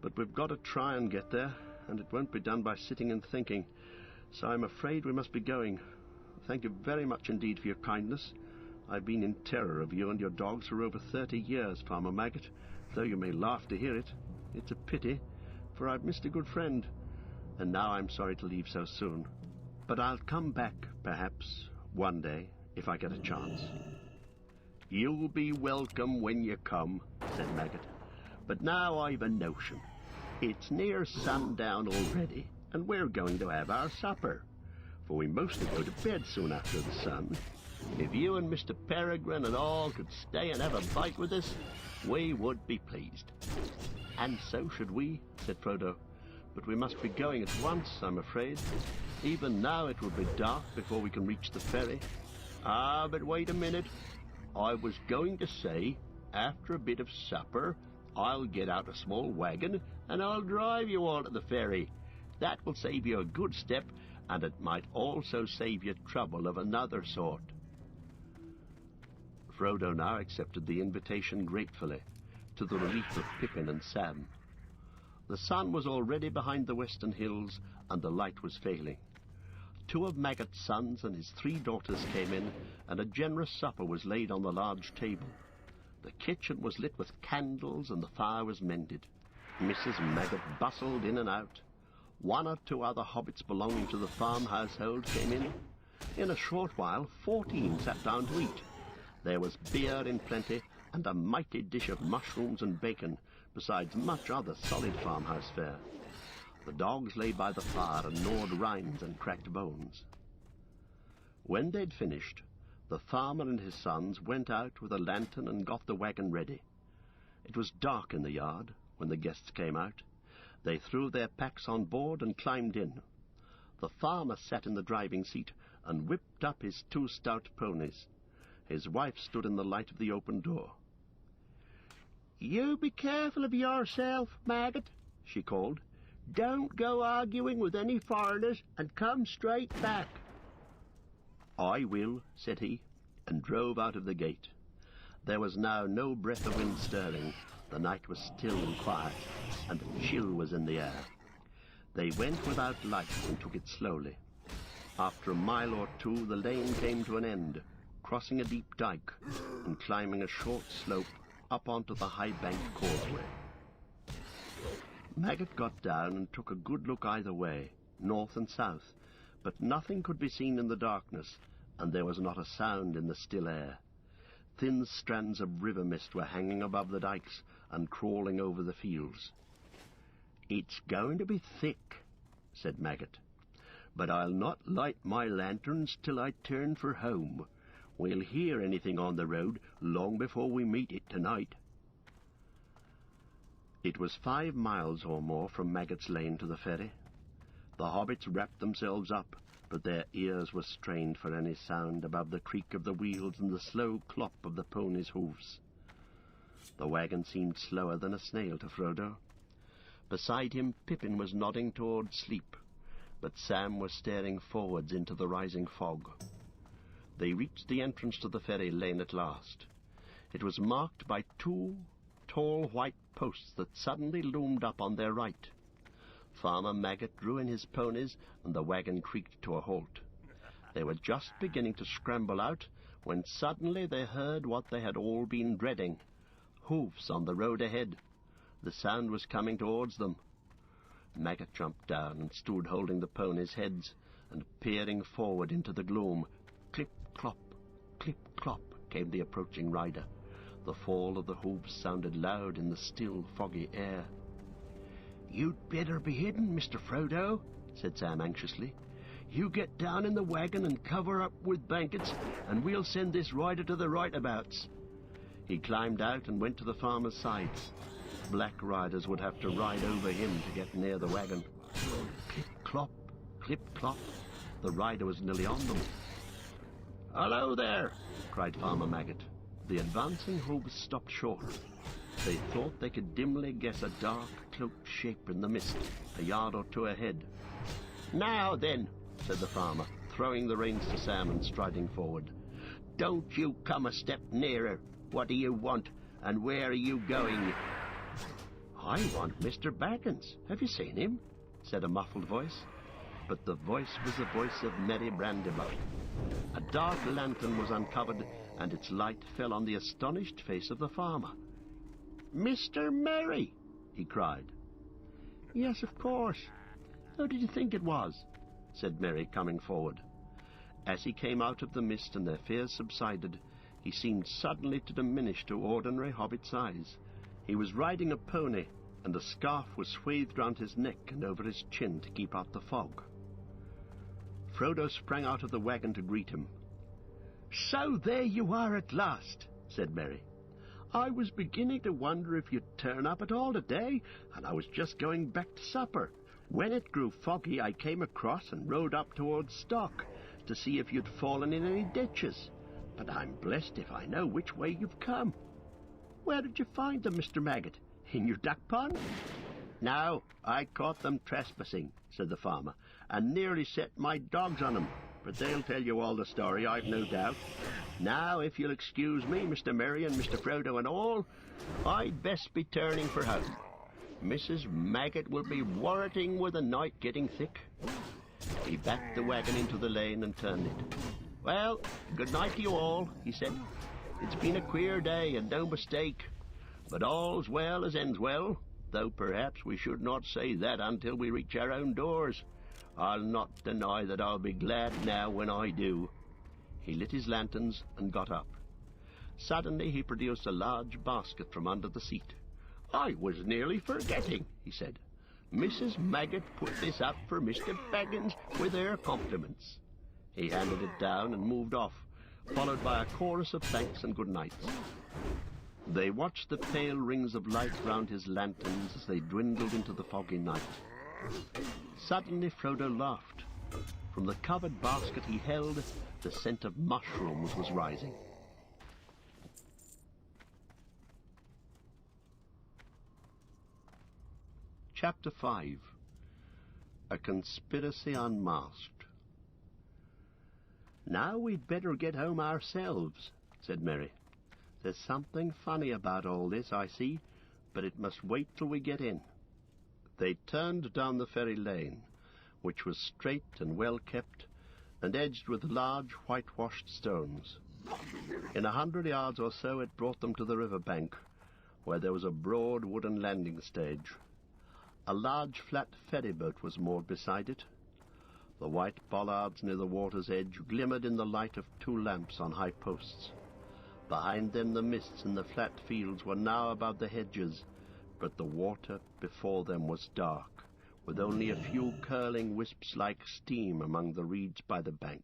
But we've got to try and get there, and it won't be done by sitting and thinking, so I'm afraid we must be going. Thank you very much indeed for your kindness. I've been in terror of you and your dogs for over 30 years, Farmer Maggot, though you may laugh to hear it. It's a pity, for I've missed a good friend, and now I'm sorry to leave so soon. But I'll come back, perhaps, one day, if I get a chance. You'll be welcome when you come, said Maggot. But now I've a notion. It's near sundown already, and we're going to have our supper, for we mostly go to bed soon after the sun. If you and Mr. Peregrine and all could stay and have a bite with us, we would be pleased. And so should we, said Frodo. But we must be going at once, I'm afraid. Even now it will be dark before we can reach the ferry. Ah, but wait a minute. I was going to say, after a bit of supper, I'll get out a small wagon and I'll drive you all to the ferry. That will save you a good step, and it might also save you trouble of another sort. Frodo now accepted the invitation gratefully, to the relief of Pippin and Sam. The sun was already behind the western hills, and the light was failing. 2 of Maggot's sons and his 3 daughters came in, and a generous supper was laid on the large table. The kitchen was lit with candles, and the fire was mended. Mrs. Maggot bustled in and out. 1 or 2 other hobbits belonging to the farm household came in. In a short while, 14 sat down to eat. There was beer in plenty, and a mighty dish of mushrooms and bacon, besides much other solid farmhouse fare. The dogs lay by the fire and gnawed rinds and cracked bones. When they'd finished, the farmer and his sons went out with a lantern and got the wagon ready. It was dark in the yard when the guests came out. They threw their packs on board and climbed in. The farmer sat in the driving seat, and whipped up his 2 stout ponies. His wife stood in the light of the open door. "You be careful of yourself, Maggot," she called. "Don't go arguing with any foreigners, and come straight back." "I will," said he, and drove out of the gate. There was now no breath of wind stirring. The night was still and quiet, and a chill was in the air. They went without lights and took it slowly. After a mile or 2, the lane came to an end, crossing a deep dyke and climbing a short slope up onto the high-banked causeway. Maggot got down and took a good look either way, north and south, but nothing could be seen in the darkness, and there was not a sound in the still air. Thin strands of river mist were hanging above the dykes and crawling over the fields. "It's going to be thick," said Maggot, "but I'll not light my lanterns till I turn for home. We'll hear anything on the road long before we meet it tonight." It was 5 miles or more from Maggot's Lane to the ferry. The hobbits wrapped themselves up, but their ears were strained for any sound above the creak of the wheels and the slow clop of the ponies' hoofs. The wagon seemed slower than a snail to Frodo. Beside him Pippin was nodding toward sleep, but Sam was staring forwards into the rising fog. They reached the entrance to the ferry lane at last. It was marked by 2 tall white posts that suddenly loomed up on their right. Farmer Maggot drew in his ponies, and the wagon creaked to a halt. They were just beginning to scramble out when suddenly they heard what they had all been dreading: hoofs on the road ahead. The sound was coming towards them. Maggot jumped down and stood holding the ponies' heads and peering forward into the gloom. Clip-clop, clip-clop came the approaching rider. The fall of the hoofs sounded loud in the still, foggy air. "You'd better be hidden, Mr. Frodo," said Sam anxiously. "You get down in the wagon and cover up with blankets, and we'll send this rider to the right-abouts." He climbed out and went to the farmer's side. Black riders would have to ride over him to get near the wagon. Clip-clop, clip-clop. The rider was nearly on them. "Hello there!" cried Farmer Maggot. The advancing hoofs stopped short. They thought they could dimly guess a dark, cloaked shape in the mist, a yard or 2 ahead. "Now then," said the farmer, throwing the reins to Sam and striding forward. "Don't you come a step nearer. What do you want, and where are you going?" "I want Mr. Baggins. Have you seen him?" said a muffled voice. But the voice was the voice of Merry Brandybuck. A dark lantern was uncovered, and its light fell on the astonished face of the farmer. "Mr. Merry!" he cried. "Yes, of course. Who did you think it was?" said Merry, coming forward. As he came out of the mist and their fears subsided, he seemed suddenly to diminish to ordinary hobbit size. He was riding a pony, and a scarf was swathed round his neck and over his chin to keep out the fog. Frodo sprang out of the wagon to greet him. "So there you are at last," said Merry. "I was beginning to wonder if you'd turn up at all today, and I was just going back to supper. When it grew foggy, I came across and rode up towards Stock to see if you'd fallen in any ditches. But I'm blessed if I know which way you've come. Where did you find them, Mr. Maggot? In your duck pond?" "No, I caught them trespassing," said the farmer, "and nearly set my dogs on 'em. But they'll tell you all the story, I've no doubt. Now, if you'll excuse me, Mr. Merry and Mr. Frodo and all, I'd best be turning for home. Mrs. Maggot will be worriting with the night getting thick." He backed the wagon into the lane and turned it. "Well, good night to you all," he said. "It's been a queer day, and no mistake. But all's well as ends well, though perhaps we should not say that until we reach our own doors. I'll not deny that I'll be glad now when I do." He lit his lanterns and got up. Suddenly he produced a large basket from under the seat. "I was nearly forgetting," he said. "Mrs. Maggot put this up for Mr. Baggins with her compliments." He handed it down and moved off, followed by a chorus of thanks and good nights. They watched the pale rings of light round his lanterns as they dwindled into the foggy night. Suddenly Frodo laughed. From the covered basket he held, the scent of mushrooms was rising. Chapter 5. A Conspiracy Unmasked. "Now we'd better get home ourselves," said Mary. "There's something funny about all this, I see, but it must wait till we get in." They turned down the ferry lane, which was straight and well kept, and edged with large whitewashed stones. In 100 yards or so it brought them to the river bank, where there was a broad wooden landing stage. A large flat ferryboat was moored beside it. The white bollards near the water's edge glimmered in the light of 2 lamps on high posts. Behind them the mists in the flat fields were now above the hedges, but the water before them was dark, with only a few curling wisps like steam among the reeds by the bank.